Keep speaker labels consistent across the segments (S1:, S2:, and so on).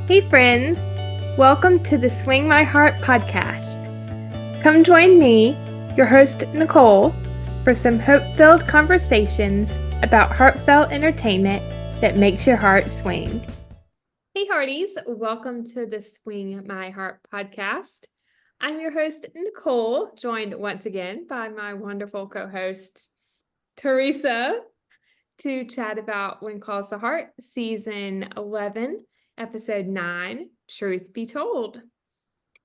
S1: Hey friends, welcome to the Swing My Heart podcast. Come join me, your host Nicole, for some hope-filled conversations about heartfelt entertainment that makes your heart swing. Hey Hearties, welcome to the Swing My Heart podcast. I'm your host Nicole, joined once again by my wonderful co-host Theresa to chat about When Calls the Heart, Season 11, Episode 9, Truth Be Told.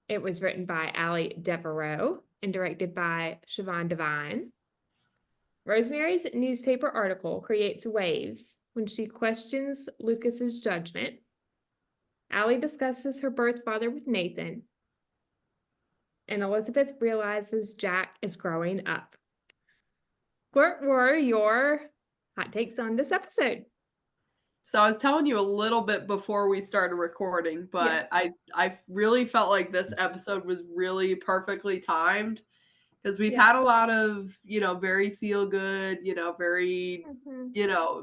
S1: It was written by Allie Devereaux and directed by Siobhan Devine. Rosemary's newspaper article creates waves when she questions Lucas's judgment. Allie discusses her birth father with Nathan. And Elizabeth realizes Jack is growing up. What were your hot takes on this episode?
S2: So I was telling you a little bit before we started recording, but
S1: Yes.
S2: I really felt like this episode was really perfectly timed because we've
S1: Yeah.
S2: had a lot of, very feel good, very,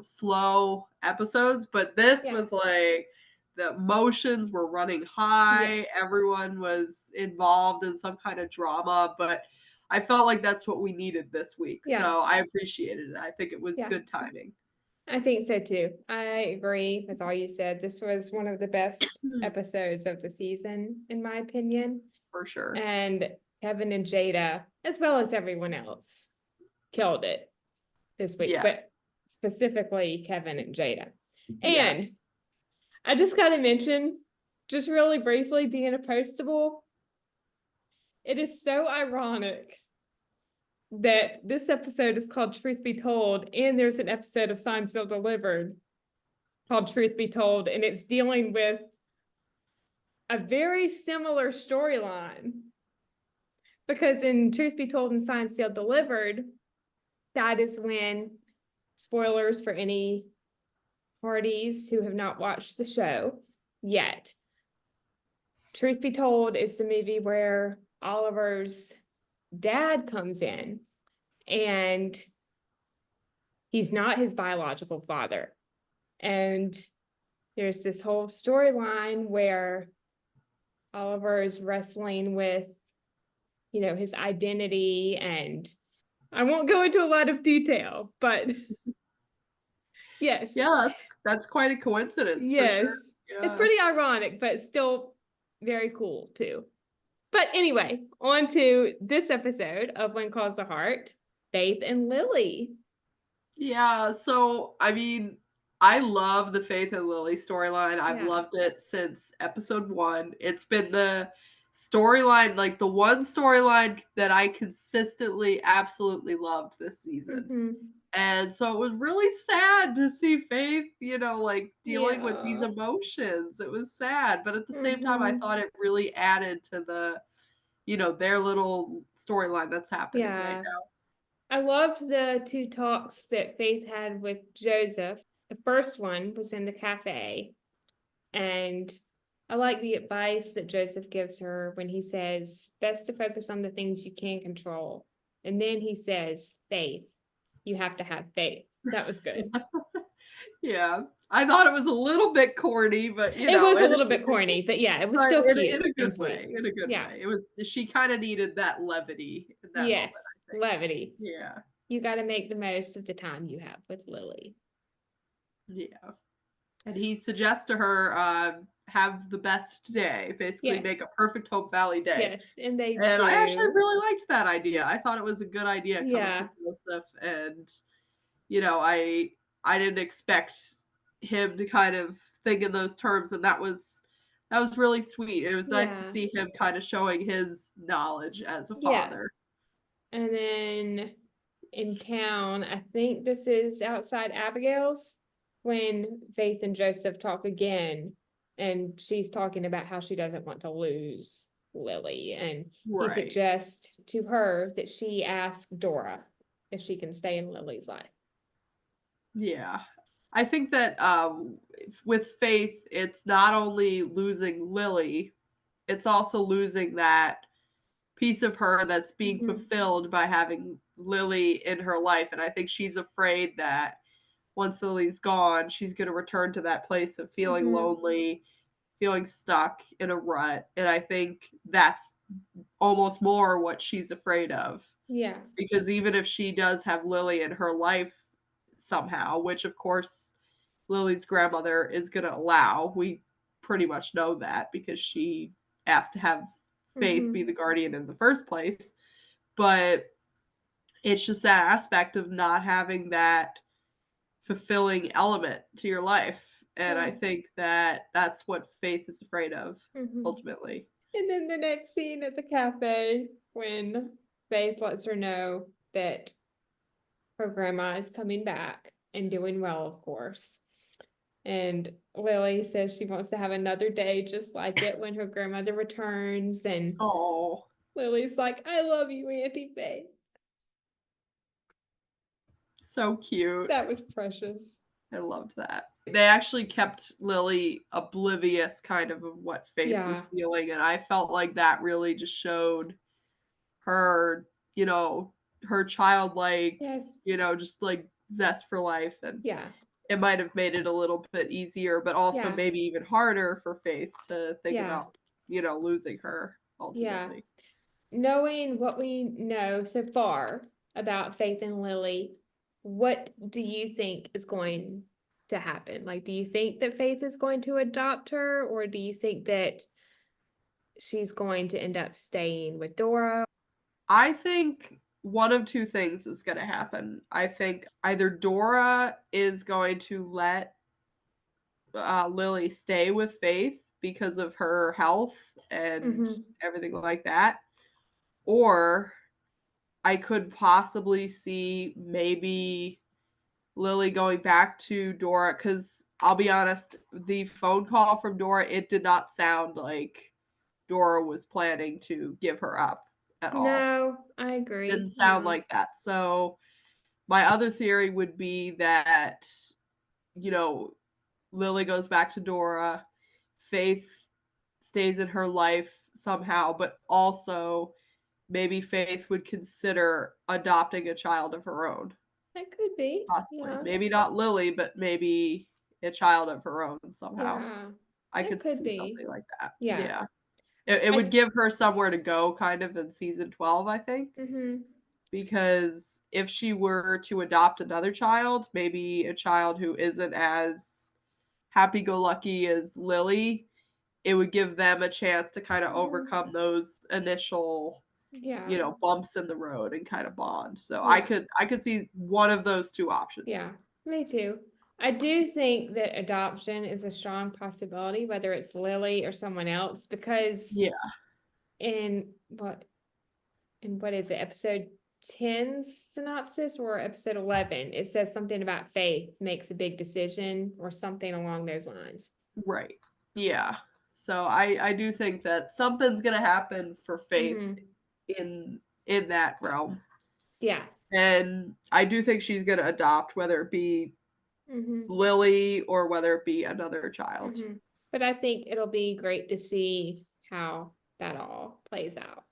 S2: slow episodes, but this was like the emotions were running high,
S1: Yes.
S2: everyone was involved in some kind of drama, but I felt like that's what we needed this week.
S1: Yeah.
S2: So I appreciated it. I think it was good timing.
S1: I think so too. I agree with all you said. This was one of the best episodes of the season, in my opinion.
S2: For sure.
S1: And Kevin and Jada, as well as everyone else, killed it this week.
S2: Yes.
S1: But specifically Kevin and Jada. And
S2: Yes.
S1: I just got to mention, just really briefly, being a postable. It is so ironic that this episode is called Truth Be Told, and there's an episode of Signed, Sealed, Delivered called Truth Be Told, and it's dealing with a very similar storyline. Because in Truth Be Told and Signed, Sealed, Delivered, that is when, spoilers for any parties who have not watched the show yet, Truth Be Told is the movie where Oliver's dad comes in, and he's not his biological father. And there's this whole storyline where Oliver is wrestling with, his identity, and I won't go into a lot of detail, but yes.
S2: Yeah, that's quite a coincidence.
S1: Yes.
S2: For sure. Yeah.
S1: It's pretty ironic, but still very cool too. But anyway, on to this episode of When Calls the Heart, Faith and Lily.
S2: Yeah, so I mean, I love the Faith and Lily storyline. I've loved it since episode 1. It's been the storyline, like the one storyline that I consistently absolutely loved this season.
S1: Mm-hmm.
S2: And so it was really sad to see Faith, like dealing with these emotions. It was sad, but at the same time, I thought it really added to the, their little storyline that's happening right now.
S1: I loved the 2 talks that Faith had with Joseph. The first one was in the cafe, and I like the advice that Joseph gives her when he says, best to focus on the things you can control. And then he says, Faith, you have to have faith. That was good.
S2: Yeah. I thought it was a little bit corny, but
S1: it was a little bit corny, but yeah, it was still cute.
S2: In a good way. In a good way. It was, she kind of needed that levity in that moment.
S1: Levity.
S2: Yeah.
S1: You got to make the most of the time you have with Lily.
S2: Yeah. And he suggests to her, have the best day, basically make a perfect Hope Valley day.
S1: Yes, and they
S2: And
S1: do.
S2: I actually really liked that idea. I thought it was a good idea coming from Joseph, and I didn't expect him to kind of think in those terms, and that was really sweet. It was nice to see him kind of showing his knowledge as a father.
S1: And then in town, I think this is outside Abigail's, when Faith and Joseph talk again, and she's talking about how she doesn't want to lose Lily, and he suggests to her that she ask Dora if she can stay in Lily's life.
S2: Yeah. I think that with Faith, it's not only losing Lily, it's also losing that piece of her that's being fulfilled by having Lily in her life. And I think she's afraid that once Lily's gone, she's going to return to that place of feeling lonely feeling stuck in a rut. And I think that's almost more what she's afraid of.
S1: Yeah.
S2: Because even if she does have Lily in her life somehow, which of course Lily's grandmother is going to allow, we pretty much know that because she asked to have Faith be the guardian in the first place. But it's just that aspect of not having that fulfilling element to your life. And I think that that's what Faith is afraid of ultimately.
S1: And then the next scene at the cafe when Faith lets her know that her grandma is coming back and doing well, of course. And Lily says she wants to have another day just like it when her grandmother returns. And Lily's like, I love you, Auntie Faith.
S2: So cute.
S1: That was precious.
S2: I loved that. They actually kept Lily oblivious kind of what Faith was feeling. And I felt like that really just showed her, you know, her childlike, you know, just like zest for life. And it might have made it a little bit easier, but also maybe even harder for Faith to think about, you know, losing her ultimately.
S1: Knowing what we know so far about Faith and Lily, what do you think is going to happen? Like, do you think that Faith is going to adopt her, or do you think that she's going to end up staying with Dora?
S2: I think one of two things is going to happen. I think either Dora is going to let Lily stay with Faith because of her health and everything like that, or I could possibly see maybe Lily going back to Dora, because I'll be honest, the phone call from Dora, it did not sound like Dora was planning to give her up at all.
S1: No, I agree.
S2: Didn't sound like that. So my other theory would be that, you know, Lily goes back to Dora, Faith stays in her life somehow, but also maybe Faith would consider adopting a child of her own.
S1: That could be.
S2: Possibly. Yeah. Maybe not Lily, but maybe a child of her own somehow.
S1: Yeah.
S2: I could see something like that.
S1: Yeah.
S2: It would give her somewhere to go kind of in season 12, I think. Because if she were to adopt another child, maybe a child who isn't as happy-go-lucky as Lily, it would give them a chance to kind of overcome those initial you know, bumps in the road and kind of bond. So I could see one of those two options.
S1: Yeah, me too. I do think that adoption is a strong possibility, whether it's Lily or someone else, because in what is it, episode 10's synopsis or episode 11, it says something about Faith makes a big decision or something along those lines.
S2: Right. Yeah. So I do think that something's gonna happen for Faith in that realm.
S1: Yeah.
S2: And I do think she's gonna adopt, whether it be Lily or whether it be another child.
S1: But I think it'll be great to see how that all plays out.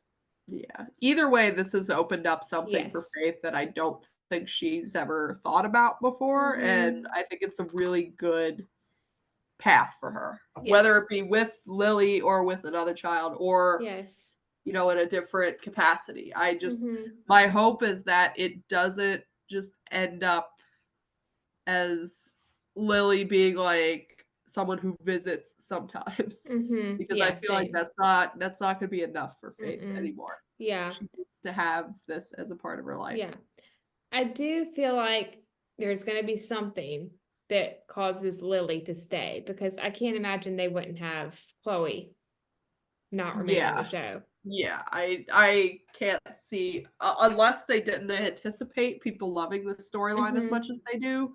S2: Yeah. Either way, this has opened up something for Faith that I don't think she's ever thought about before. And I think it's a really good path for her. Whether it be with Lily or with another child or you know, in a different capacity. I just my hope is that it doesn't just end up as Lily being like someone who visits sometimes. Because I feel like that's not going to be enough for Faith anymore.
S1: Yeah.
S2: She needs to have this as a part of her life.
S1: Yeah. I do feel like there's going to be something that causes Lily to stay, because I can't imagine they wouldn't have Chloe not remaining the show.
S2: Yeah, I can't see unless they didn't anticipate people loving the storyline as much as they do.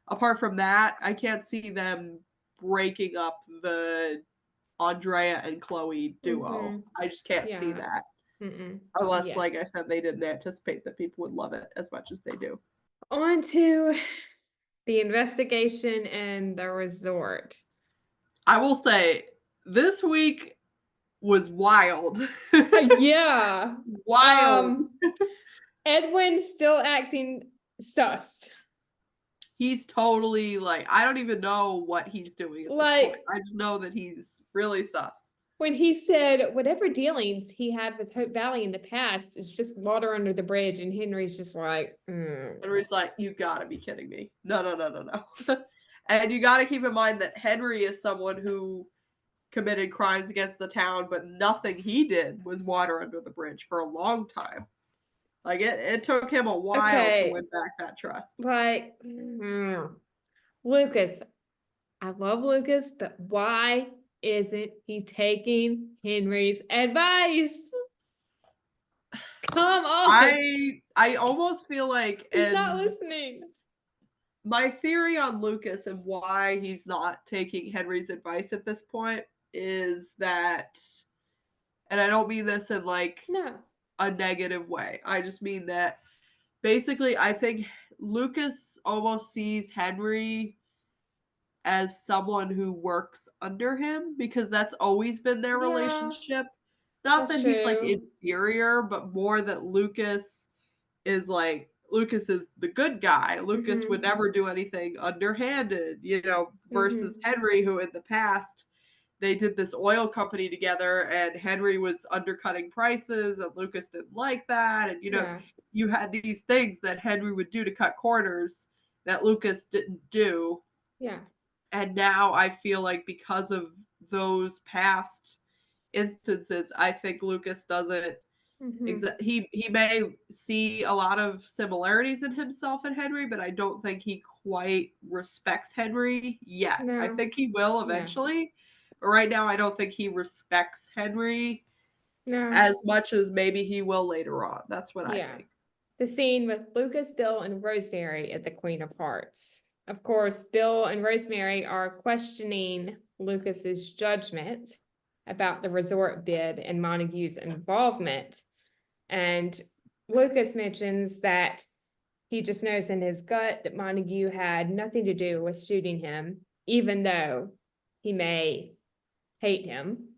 S2: Apart from that, I can't see them breaking up the Andrea and Chloe duo. I just can't see that. Unless, like I said, they didn't anticipate that people would love it as much as they do.
S1: On to the investigation and the resort.
S2: I will say, this week was wild.
S1: Yeah.
S2: Wild.
S1: Edwin still acting sus.
S2: he's totally like, I don't even know what he's doing at this point. I just know that he's really sus.
S1: When he said whatever dealings he had with Hope Valley in the past is just water under the bridge, and Henry's just like,
S2: Henry's like, you gotta be kidding me. No. And you gotta keep in mind that Henry is someone who committed crimes against the town, but nothing he did was water under the bridge for a long time. Like it took him a while to win back that trust.
S1: Like, Lucas, I love Lucas, but why isn't he taking Henry's advice? Come on.
S2: I almost feel like
S1: he's not listening.
S2: My theory on Lucas and why he's not taking Henry's advice at this point is that, and I don't mean this in like a negative way. I just mean that basically I think Lucas almost sees Henry as someone who works under him because that's always been their relationship. Not that he's like inferior, but more that Lucas is like, Lucas is the good guy. Lucas would never do anything underhanded, you know, versus Henry, who in the past they did this oil company together and Henry was undercutting prices and Lucas didn't like that. And, you know, you had these things that Henry would do to cut corners that Lucas didn't do.
S1: Yeah.
S2: And now I feel like because of those past instances, I think Lucas doesn't he may see a lot of similarities in himself and Henry, but I don't think he quite respects Henry yet. I think he will eventually, but right now I don't think he respects Henry as much as maybe he will later on. That's what I think.
S1: The scene with Lucas, Bill, and Rosemary at the Queen of Hearts. Of course, Bill and Rosemary are questioning Lucas's judgment about the resort bid and Montague's involvement. And Lucas mentions that he just knows in his gut that Montague had nothing to do with shooting him, even though he may hate him.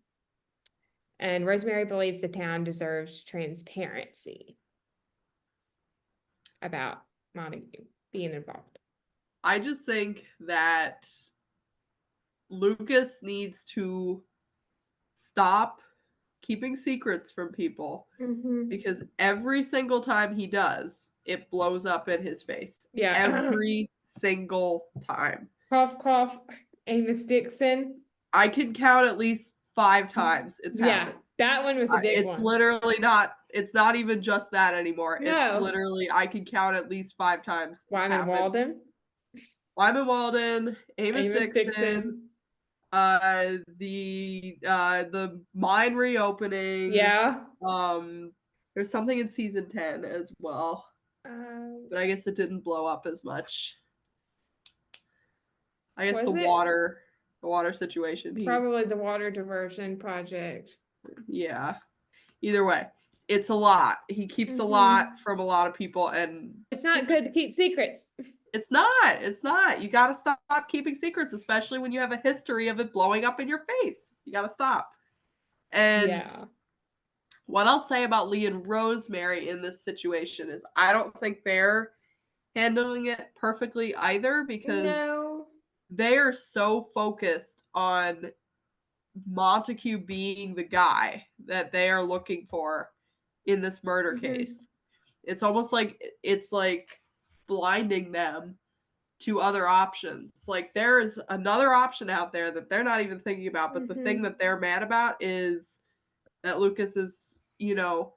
S1: And Rosemary believes the town deserves transparency about Montague being involved.
S2: I just think that Lucas needs to stop keeping secrets from people because every single time he does, it blows up in his face. Yeah. Every single time.
S1: Cough, cough, Amos Dixon.
S2: I can count at least 5 times it's happened.
S1: That one was a big one.
S2: It's literally not, it's not even just that anymore. No. It's literally, I can count at least 5 times.
S1: Wyman
S2: Walden, Amos Dixon. The mine reopening. Yeah. There's something in season 10 as well. But I guess it didn't blow up as much. I guess the water situation.
S1: Probably the water diversion project.
S2: Yeah. Either way, it's a lot. He keeps a lot from a lot of people, and
S1: it's not good to keep secrets.
S2: It's not. You got to stop keeping secrets, especially when you have a history of it blowing up in your face. You got to stop. And what I'll say about Lee and Rosemary in this situation is I don't think they're handling it perfectly either because they are so focused on Montague being the guy that they are looking for in this murder case. It's almost like it's like blinding them to other options. Like there is another option out there that they're not even thinking about, but the thing that they're mad about is that Lucas is, you know,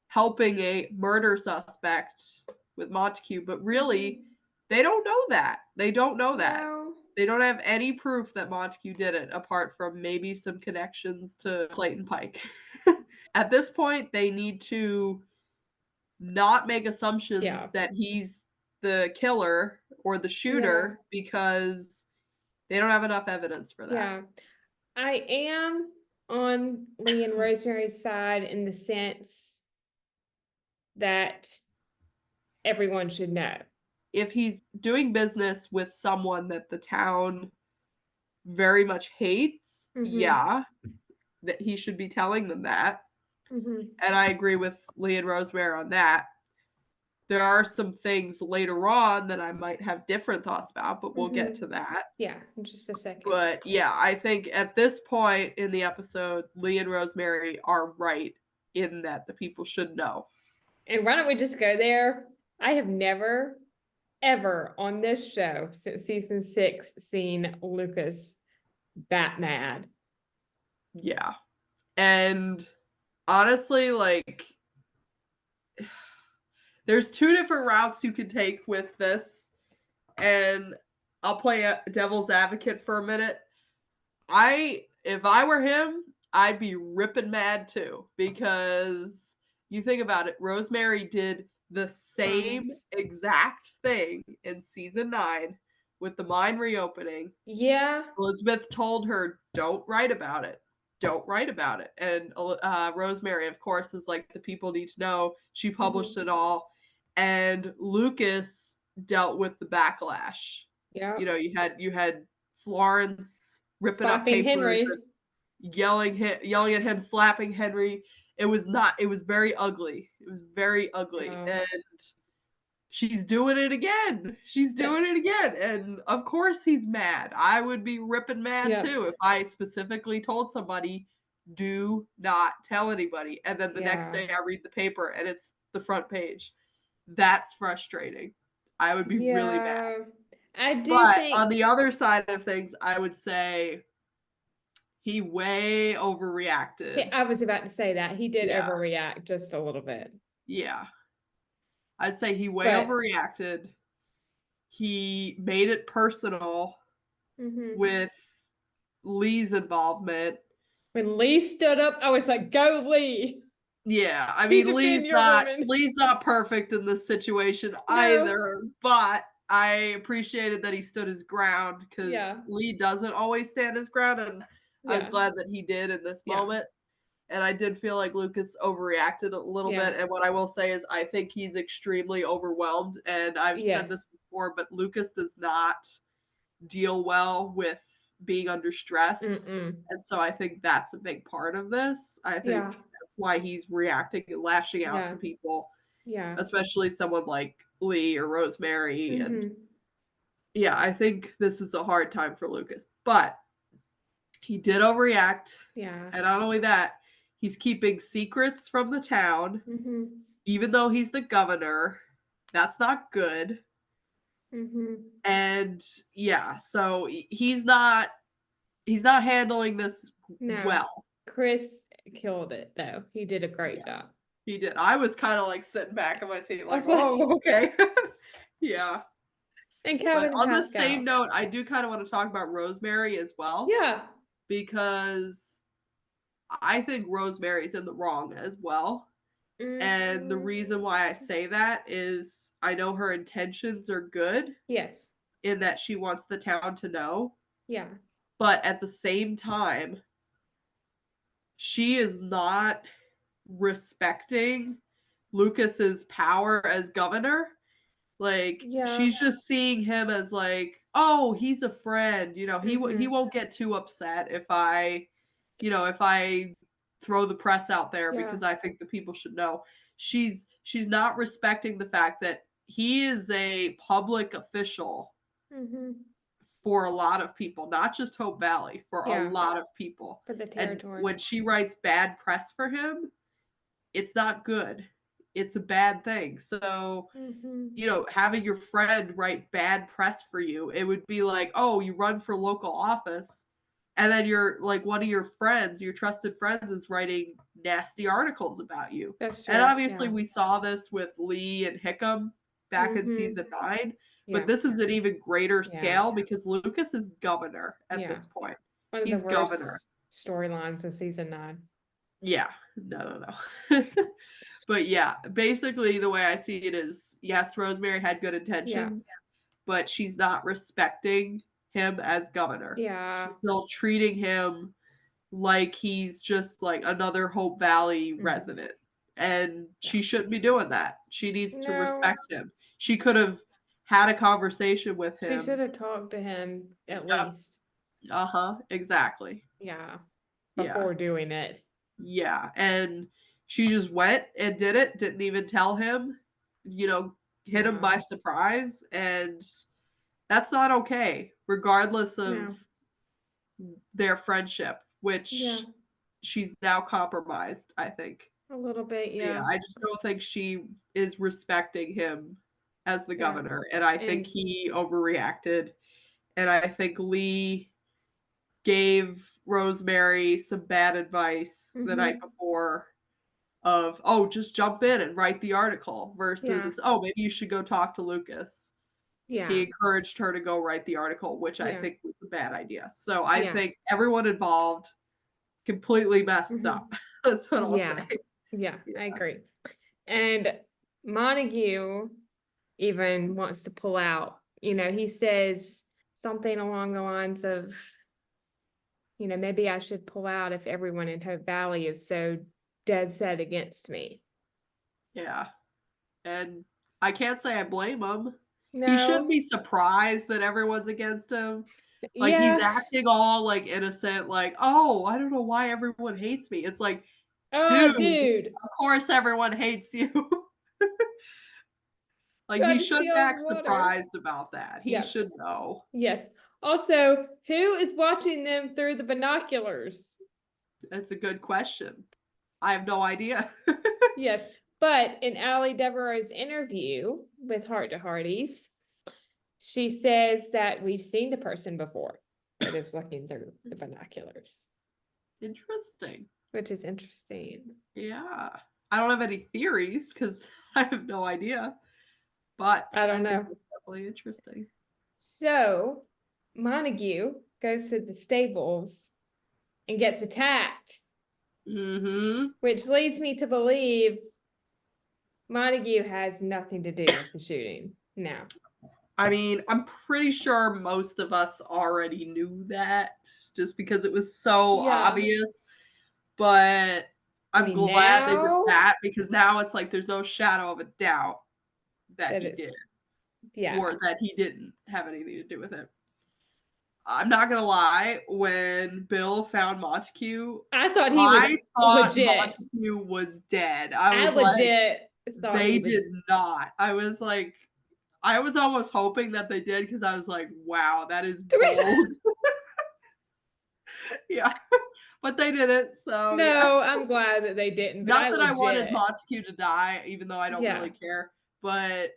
S2: helping a murder suspect with Montague, but really they don't know that. They don't know that. No. They don't have any proof that Montague did it apart from maybe some connections to Clayton Pike. At this point, they need to not make assumptions that he's the killer or the shooter because they don't have enough evidence for that.
S1: Yeah. I am on Lee and Rosemary's side in the sense that everyone should know.
S2: If he's doing business with someone that the town very much hates, that he should be telling them that. And I agree with Lee and Rosemary on that. there are some things later on that I might have different thoughts about, but we'll get to that.
S1: Yeah, in just a second.
S2: But yeah, I think at this point in the episode, Lee and Rosemary are right in that the people should know.
S1: And why don't we just go there? I have never, ever on this show since season 6 seen Lucas that mad.
S2: Yeah. And honestly, like, there's 2 different routes you can take with this. And I'll play a devil's advocate for a minute. If I were him, I'd be ripping mad too, because you think about it, Rosemary did the same exact thing in season 9 with the mine reopening.
S1: Yeah.
S2: Elizabeth told her, don't write about it. Don't write about it. And Rosemary, of course, is like, the people need to know. She published it all. And Lucas dealt with the backlash.
S1: Yeah.
S2: You know, you had Florence ripping up
S1: Slapping
S2: papers,
S1: Henry,
S2: yelling at him, slapping Henry. It was very ugly. It was very ugly. And she's doing it again. And of course he's mad. I would be ripping mad too if I specifically told somebody, do not tell anybody. And then the next day I read the paper and it's the front page. That's frustrating. I would be really mad.
S1: I do think
S2: on the other side of things, I would say he way overreacted.
S1: I was about to say that. He did overreact just a little bit.
S2: Yeah. I'd say he way overreacted. He made it personal with Lee's involvement.
S1: When Lee stood up, I was like, go Lee.
S2: Yeah, I mean, Lee's not perfect in this situation either, but I appreciated that he stood his ground, because Lee doesn't always stand his ground, and I was glad that he did in this moment. And I did feel like Lucas overreacted a little bit. And what I will say is I think he's extremely overwhelmed. And I've said this before, but Lucas does not deal well with being under stress. And so I think that's a big part of this. I think that's why he's reacting and lashing out to people. Yeah. Especially someone like Lee or Rosemary. And yeah, I think this is a hard time for Lucas. But he did overreact. Yeah. And not only that, he's keeping secrets from the town, even though he's the governor. That's not good. And yeah, so he's not handling this well.
S1: Chris killed it, though. He did a great job.
S2: He did. I was kind of like sitting back in my seat, like, oh, okay. Yeah.
S1: And Kevin,
S2: on the same note, I do kind of want to talk about Rosemary as well.
S1: Yeah.
S2: Because I think Rosemary's in the wrong as well. And the reason why I say that is I know her intentions are good.
S1: Yes.
S2: In that she wants the town to know.
S1: Yeah.
S2: But at the same time, she is not respecting Lucas's power as governor. Like, she's just seeing him as like, oh, he's a friend. You know, he won't get too upset if I throw the press out there because I think the people should know. She's not respecting the fact that he is a public official for a lot of people, not just Hope Valley, for a lot of people.
S1: For the territory.
S2: And when she writes bad press for him, it's not good. It's a bad thing. So, having your friend write bad press for you, it would be like, oh, you run for local office. And then you're like, one of your friends, your trusted friends, is writing nasty articles about you.
S1: That's true.
S2: And obviously we saw this with Lee and Hickam back in season 9. But this is an even greater scale because Lucas is governor at this point.
S1: He's governor. Storylines in season 9.
S2: Yeah. No. But yeah, basically the way I see it is, yes, Rosemary had good intentions, but she's not respecting him as governor.
S1: Yeah.
S2: She's still treating him like he's just like another Hope Valley resident. And she shouldn't be doing that. She needs to respect him. She could have had a conversation with him.
S1: She should have talked to him at least.
S2: Exactly.
S1: Yeah. Before doing it.
S2: Yeah. And she just went and did it, didn't even tell him, hit him by surprise, and that's not okay, regardless of their friendship, which she's now compromised, I think.
S1: A little bit,
S2: So, yeah, I just don't think she is respecting him as the governor, and I think he overreacted, and I think Lee gave Rosemary some bad advice the night before of, oh, just jump in and write the article versus, oh, maybe you should go talk to Lucas. He encouraged her to go write the article, which I think was a bad idea. So I think everyone involved completely messed up. That's what I'll say.
S1: Yeah, I agree. And Montague even wants to pull out. You know, he says something along the lines of, you know, maybe I should pull out if everyone in Hope Valley is so dead set against me.
S2: Yeah. And I can't say I blame him.
S1: No.
S2: He shouldn't be surprised that everyone's against him. Like, he's acting all, like, innocent, like, oh, I don't know why everyone hates me. It's like, dude, of course everyone hates you. Like, he shouldn't act surprised about that. He should know.
S1: Yes. Also, who is watching them through the binoculars?
S2: That's a good question. I have no idea.
S1: Yes. But in Allie Devereaux's interview with Heart to Hearties, she says that we've seen the person before that is looking through the binoculars.
S2: Interesting.
S1: Which is interesting.
S2: Yeah. I don't have any theories because I have no idea. But
S1: I don't know.
S2: It's definitely interesting.
S1: So Montague goes to the stables and gets attacked. Which leads me to believe Montague has nothing to do with the shooting now.
S2: I mean, I'm pretty sure most of us already knew that just because it was so obvious. But I'm glad they did that because now it's like there's no shadow of a doubt that he did. Yeah. Or that he didn't have anything to do with it. I'm not gonna lie, when Bill found Montague,
S1: I thought legit.
S2: Montague was dead. I was
S1: legit
S2: like, they did not. I was like, I was almost hoping that they did because I was like, wow, that is bold. Yeah. But they didn't, so
S1: no, I'm glad that they didn't. But
S2: not that I wanted Montague to die, even though I don't really care. But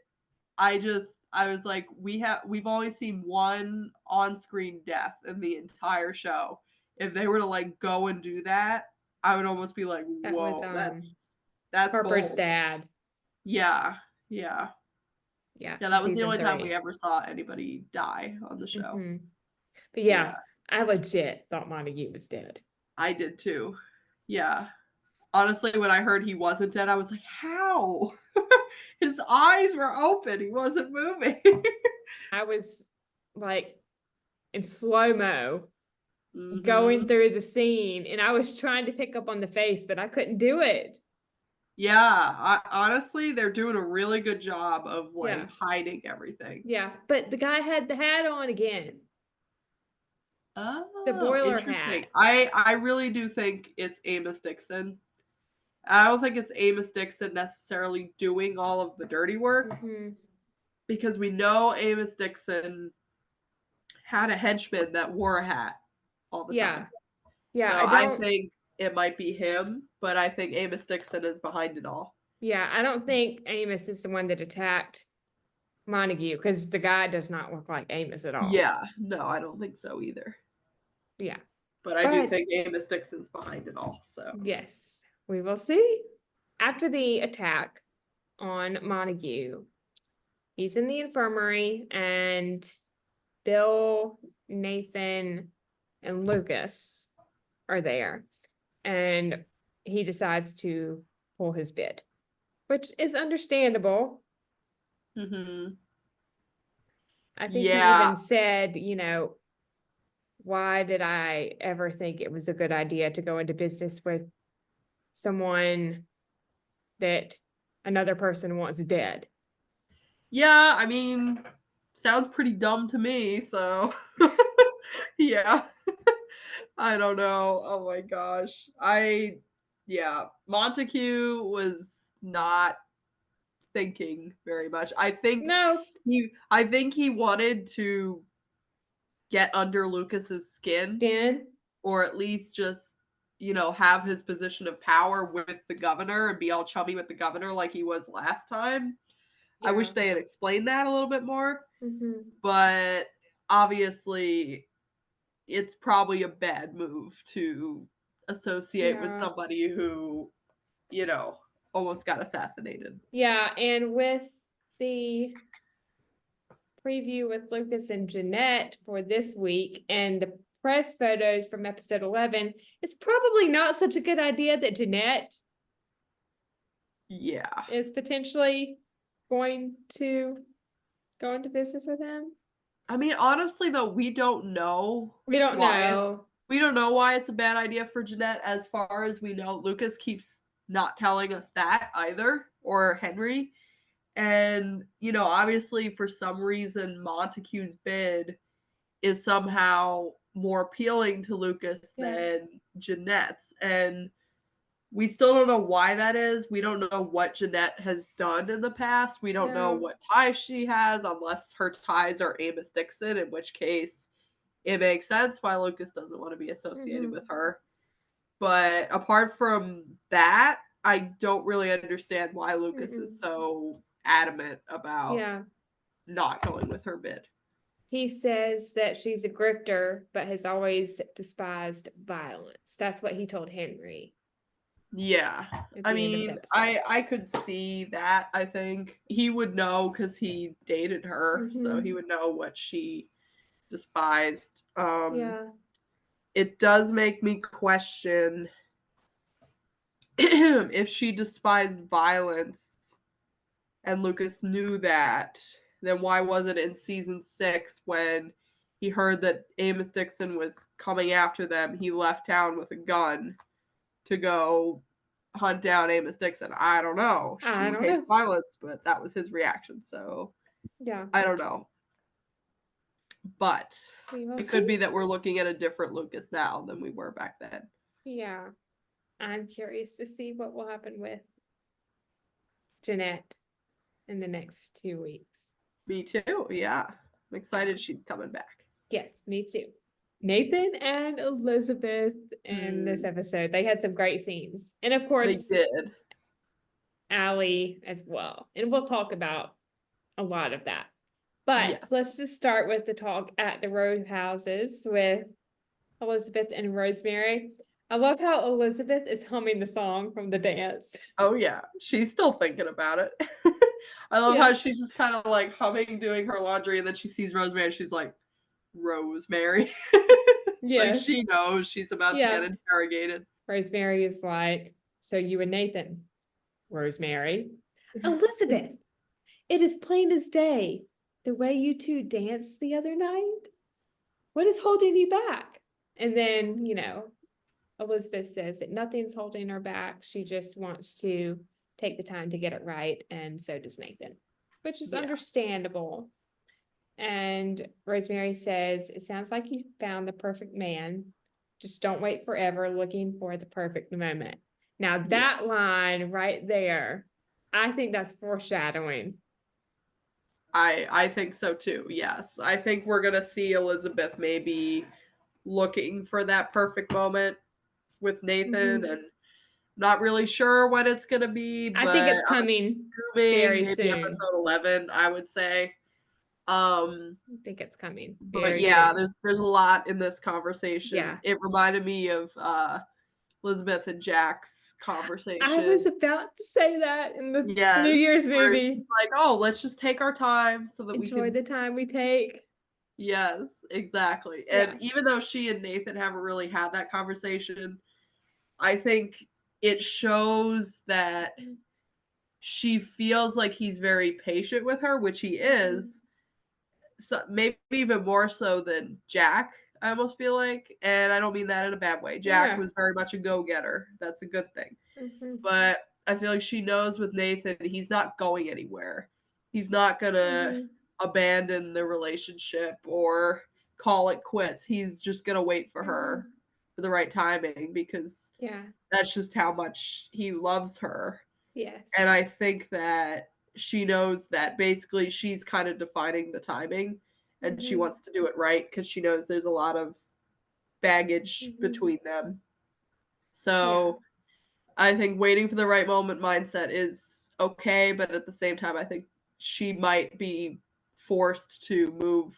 S2: I was like, we've only seen one on-screen death in the entire show. If they were to like go and do that, I would almost be like, whoa, that's
S1: Harper's
S2: bold.
S1: dad.
S2: Yeah.
S1: Yeah,
S2: that was the only time we ever saw anybody die on the show.
S1: But yeah, I legit thought Montague was dead.
S2: I did too. Yeah. Honestly, when I heard he wasn't dead, I was like, how? His eyes were open. He wasn't moving.
S1: I was like in slow-mo going through the scene, and I was trying to pick up on the face, but I couldn't do it.
S2: Yeah, honestly, they're doing a really good job of like hiding everything.
S1: Yeah, but the guy had the hat on again.
S2: Oh,
S1: the boiler hat.
S2: I really do think it's Amos Dixon. I don't think it's Amos Dixon necessarily doing all of the dirty work because we know Amos Dixon had a henchman that wore a hat all the time.
S1: Yeah,
S2: so I think it might be him, but I think Amos Dixon is behind it all.
S1: Yeah, I don't think Amos is the one that attacked Montague because the guy does not look like Amos at all.
S2: Yeah, no, I don't think so either.
S1: Yeah.
S2: But I do think Amos Dixon's behind it all, so.
S1: Yes, we will see. After the attack on Montague, he's in the infirmary and Bill, Nathan, and Lucas are there. And he decides to pull his bid, which is understandable. I think he even said, you know, why did I ever think it was a good idea to go into business with someone that another person wants dead?
S2: Yeah, I mean, sounds pretty dumb to me, so yeah. I don't know. Oh my gosh. Montague was not thinking very much. I think
S1: No.
S2: he wanted to get under Lucas's skin, or at least just, have his position of power with the governor and be all chummy with the governor like he was last time. I wish they had explained that a little bit more. But obviously, it's probably a bad move to associate with somebody who, almost got assassinated.
S1: Yeah, and with the preview with Lucas and Jeanette for this week and the press photos from episode 11, it's probably not such a good idea that Jeanette is potentially going to go into business with him.
S2: I mean, honestly, though, we don't know.
S1: We don't know.
S2: We don't know why it's a bad idea for Jeanette. As far as we know, Lucas keeps not telling us that either, or Henry. And, obviously, for some reason, Montague's bid is somehow more appealing to Lucas than Jeanette's. And we still don't know why that is. We don't know what Jeanette has done in the past. We don't know what ties she has, unless her ties are Amos Dixon, in which case it makes sense why Lucas doesn't want to be associated with her. But apart from that, I don't really understand why Lucas is so adamant about not going with her bid.
S1: He says that she's a grifter, but has always despised violence. That's what he told Henry.
S2: Yeah. I mean, I could see that. I think he would know because he dated her, so he would know what she despised. It does make me question if she despised violence and Lucas knew that, then why was it in season 6 when he heard that Amos Dixon was coming after them, he left town with a gun to go hunt down Amos Dixon? I don't know. She hates violence, but that was his reaction. So I don't know. But it could be that we're looking at a different Lucas now than we were back then.
S1: Yeah. I'm curious to see what will happen with Jeanette in the next 2 weeks.
S2: Me too. Yeah. I'm excited she's coming back.
S1: Yes, me too. Nathan and Elizabeth in this episode, they had some great scenes. And of course,
S2: they did.
S1: Allie as well. And we'll talk about a lot of that. But let's just start with the talk at the row houses with Elizabeth and Rosemary. I love how Elizabeth is humming the song from the dance.
S2: Oh, yeah. She's still thinking about it. I love how she's just kind of like humming, doing her laundry, and then she sees Rosemary and she's like, Rosemary. Like she knows she's about to get interrogated.
S1: Rosemary is like, so you and Nathan. Rosemary. Elizabeth, it is plain as day. The way you two danced the other night. What is holding you back? And then, Elizabeth says that nothing's holding her back. She just wants to take the time to get it right. And so does Nathan, which is understandable. And Rosemary says, it sounds like you found the perfect man. Just don't wait forever looking for the perfect moment. Now that line right there, I think that's foreshadowing.
S2: I think so too. Yes. I think we're going to see Elizabeth maybe looking for that perfect moment with Nathan, and not really sure when it's going to be, but
S1: I think it's coming very
S2: maybe
S1: soon.
S2: episode 11, I would say.
S1: I think it's coming.
S2: But there's a lot in this conversation. Yeah. It reminded me of Elizabeth and Jack's conversation.
S1: I was about to say that in the New Year's movie.
S2: Like, oh, let's just take our time so that we can
S1: enjoy the time we take.
S2: Yes, exactly. And even though she and Nathan haven't really had that conversation, I think it shows that she feels like he's very patient with her, which he is. So maybe even more so than Jack, I almost feel like. And I don't mean that in a bad way. Jack was very much a go-getter. That's a good thing. But I feel like she knows with Nathan, he's not going anywhere. He's not going to abandon the relationship or call it quits. He's just going to wait for her for the right timing, because that's just how much he loves her.
S1: Yes.
S2: And I think that she knows that basically she's kind of defining the timing, and she wants to do it right because she knows there's a lot of baggage between them. So I think waiting for the right moment mindset is okay, but at the same time, I think she might be forced to move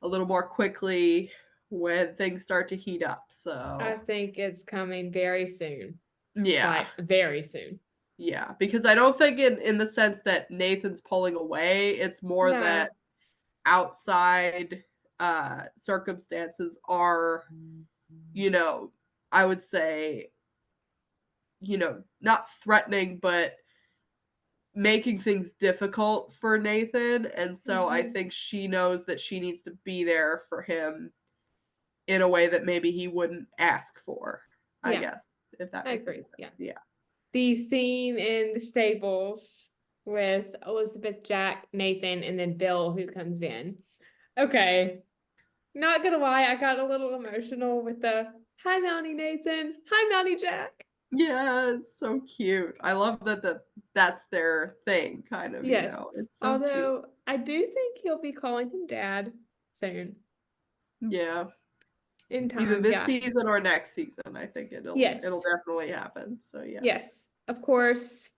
S2: a little more quickly when things start to heat up.
S1: I
S2: So
S1: think it's coming very soon.
S2: yeah.
S1: Like, very soon.
S2: Yeah, because I don't think in the sense that Nathan's pulling away, it's more
S1: No.
S2: that outside circumstances are, you know, I would say, not threatening, but making things difficult for Nathan. And so I think she knows that she needs to be there for him in a way that maybe he wouldn't ask for, I
S1: Yeah.
S2: guess, if that
S1: I
S2: makes
S1: agree.
S2: any sense.
S1: Yeah.
S2: Yeah.
S1: The scene in the stables with Elizabeth, Jack, Nathan, and then Bill who comes in. Okay. Not gonna lie, I got a little emotional with the hi Mountie Nathan, hi Mountie Jack.
S2: Yeah, it's so cute. I love that's their thing, kind of,
S1: Yes.
S2: It's so cute.
S1: Although I do think he'll be calling him dad soon.
S2: Yeah.
S1: In
S2: Either
S1: time,
S2: this
S1: yeah.
S2: season or next season, I think it'll
S1: Yes.
S2: definitely happen. So yeah.
S1: Yes. Of course,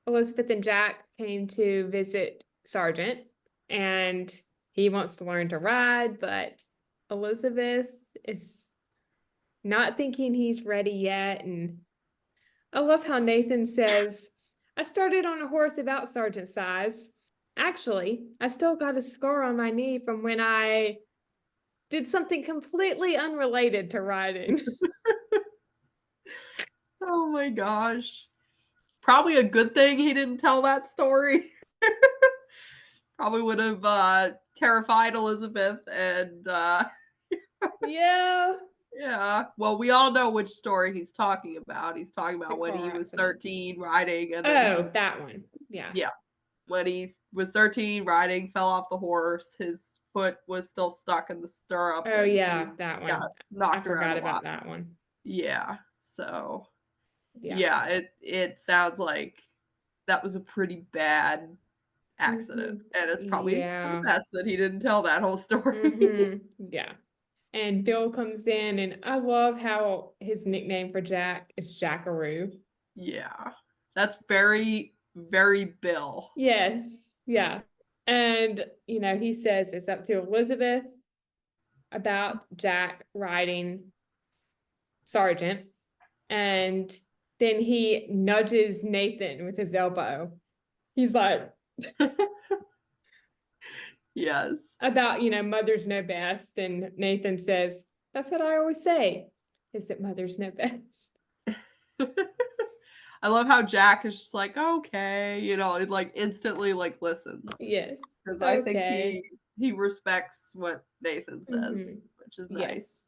S1: Elizabeth and Jack came to visit Sergeant, and he wants to learn to ride, but Elizabeth is not thinking he's ready yet. And I love how Nathan says, I started on a horse about Sergeant size. Actually, I still got a scar on my knee from when I did something completely unrelated to riding.
S2: Oh my gosh. Probably a good thing he didn't tell that story. Probably would have terrified Elizabeth and
S1: Yeah.
S2: yeah. Well, we all know which story he's talking about. He's talking about
S1: The
S2: when he
S1: car
S2: was
S1: accident.
S2: 13 riding and then
S1: Oh, that one. Yeah.
S2: yeah. When he was 13 riding, fell off the horse, his foot was still stuck in the stirrup.
S1: Oh,
S2: and
S1: yeah,
S2: he
S1: that one.
S2: got
S1: I
S2: knocked around
S1: forgot
S2: a
S1: about
S2: lot.
S1: that one.
S2: Yeah. So
S1: Yeah.
S2: yeah, it sounds like that was a pretty bad accident. And it's probably for the best that he didn't tell that whole story.
S1: Yeah. And Bill comes in, and I love how his nickname for Jack is Jackaroo.
S2: Yeah. That's very, very Bill.
S1: Yes. Yeah. And, he says it's up to Elizabeth about Jack riding Sergeant. And then he nudges Nathan with his elbow. He's like,
S2: Yes.
S1: about, mothers know best. And Nathan says, that's what I always say, is that mothers know best.
S2: I love how Jack is just like, okay, it like instantly like listens.
S1: Yes.
S2: Because I think he respects what Nathan says, which is nice.
S1: Yes.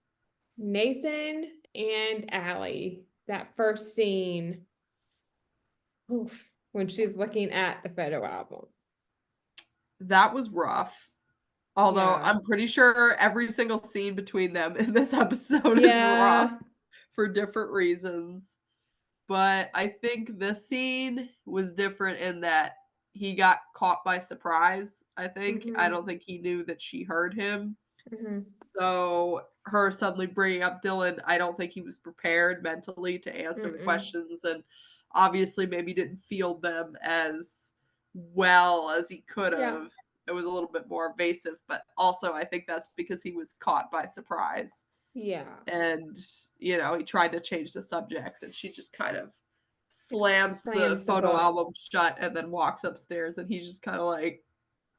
S1: Nathan and Allie, that first scene, when she's looking at the photo album.
S2: That was rough. Although I'm pretty sure every single scene between them in this episode is rough for different reasons. But I think this scene was different in that he got caught by surprise, I think. I don't think he knew that she heard him. So her suddenly bringing up Dylan, I don't think he was prepared mentally to answer the questions, and obviously maybe didn't field them as well as he could have. Yeah. It was a little bit more evasive, but also I think that's because he was caught by surprise.
S1: Yeah.
S2: And, he tried to change the subject, and she just kind of slams the photo album shut and then walks upstairs, and he's just kind of like,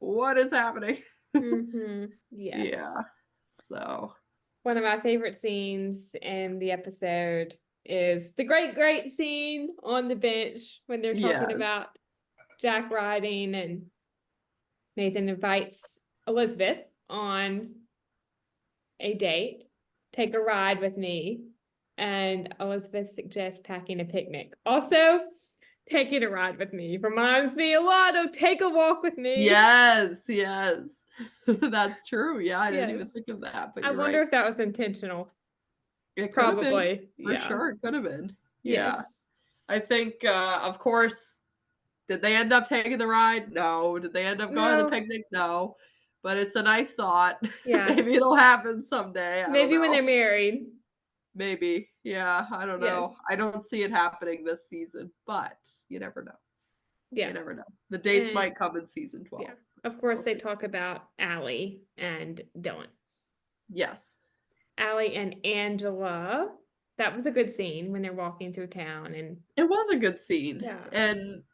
S2: what is happening?
S1: Yes.
S2: Yeah. So
S1: one of my favorite scenes in the episode is the great scene on the bench when they're talking about Jack riding, and Nathan invites Elizabeth on a date, take a ride with me, and Elizabeth suggests packing a picnic. Also, taking a ride with me reminds me a lot of Take a Walk with Me.
S2: Yes. That's true. Yeah, I didn't even think of that. But
S1: I wonder if that was intentional.
S2: It
S1: probably.
S2: For sure, it could have been. Yeah.
S1: Yes.
S2: I think, of course, Did they end up taking the ride? No. Did they end up going to the
S1: No.
S2: picnic? No. But it's a nice thought.
S1: Yeah.
S2: Maybe it'll happen someday. I don't
S1: Maybe when
S2: know.
S1: they're married.
S2: Maybe. Yeah, I don't
S1: Yes.
S2: know. I don't see it happening this season, but you never know.
S1: Yeah.
S2: You never know. The dates
S1: And-
S2: might come in season 12.
S1: Yeah. Of course,
S2: We'll
S1: they
S2: see.
S1: talk about Allie and Dylan.
S2: Yes.
S1: Allie and Angela. That was a good scene when they're walking through town, and
S2: It was a good scene.
S1: Yeah.
S2: And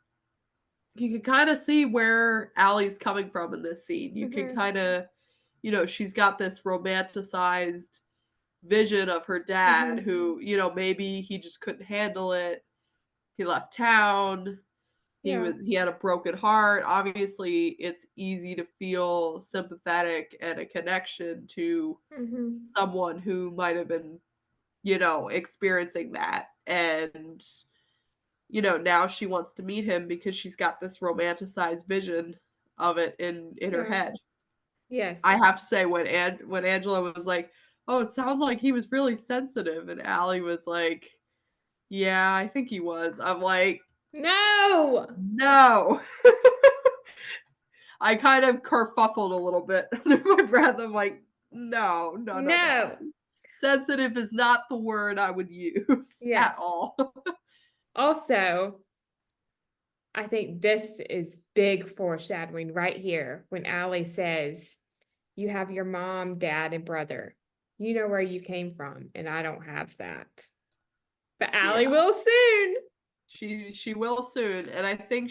S2: you can kind of see where Allie's coming from in this scene. You can
S1: Mhm.
S2: kind of, she's got this romanticized vision of her dad
S1: Mhm.
S2: who, maybe he just couldn't handle it. He left town.
S1: Yeah.
S2: He had a broken heart. Obviously, it's easy to feel sympathetic and a connection to
S1: Mhm.
S2: someone who might have been, experiencing that. And now she wants to meet him because she's got this romanticized vision of it in her
S1: Yeah.
S2: head.
S1: Yes.
S2: I have to say when Angela was like, "Oh, it sounds like he was really sensitive," and Allie was like, "Yeah, I think he was." I'm like,
S1: No.
S2: "No." I kind of kerfuffled a little bit under my breath. I'm like, "No.
S1: No.
S2: Sensitive is not the word I would use
S1: Yes.
S2: at all."
S1: Also, I think this is big foreshadowing right here when Allie says, "You have your mom, dad, and brother. You know where you came from, and I don't have that." But Allie
S2: Yeah.
S1: will soon.
S2: She will soon, and I think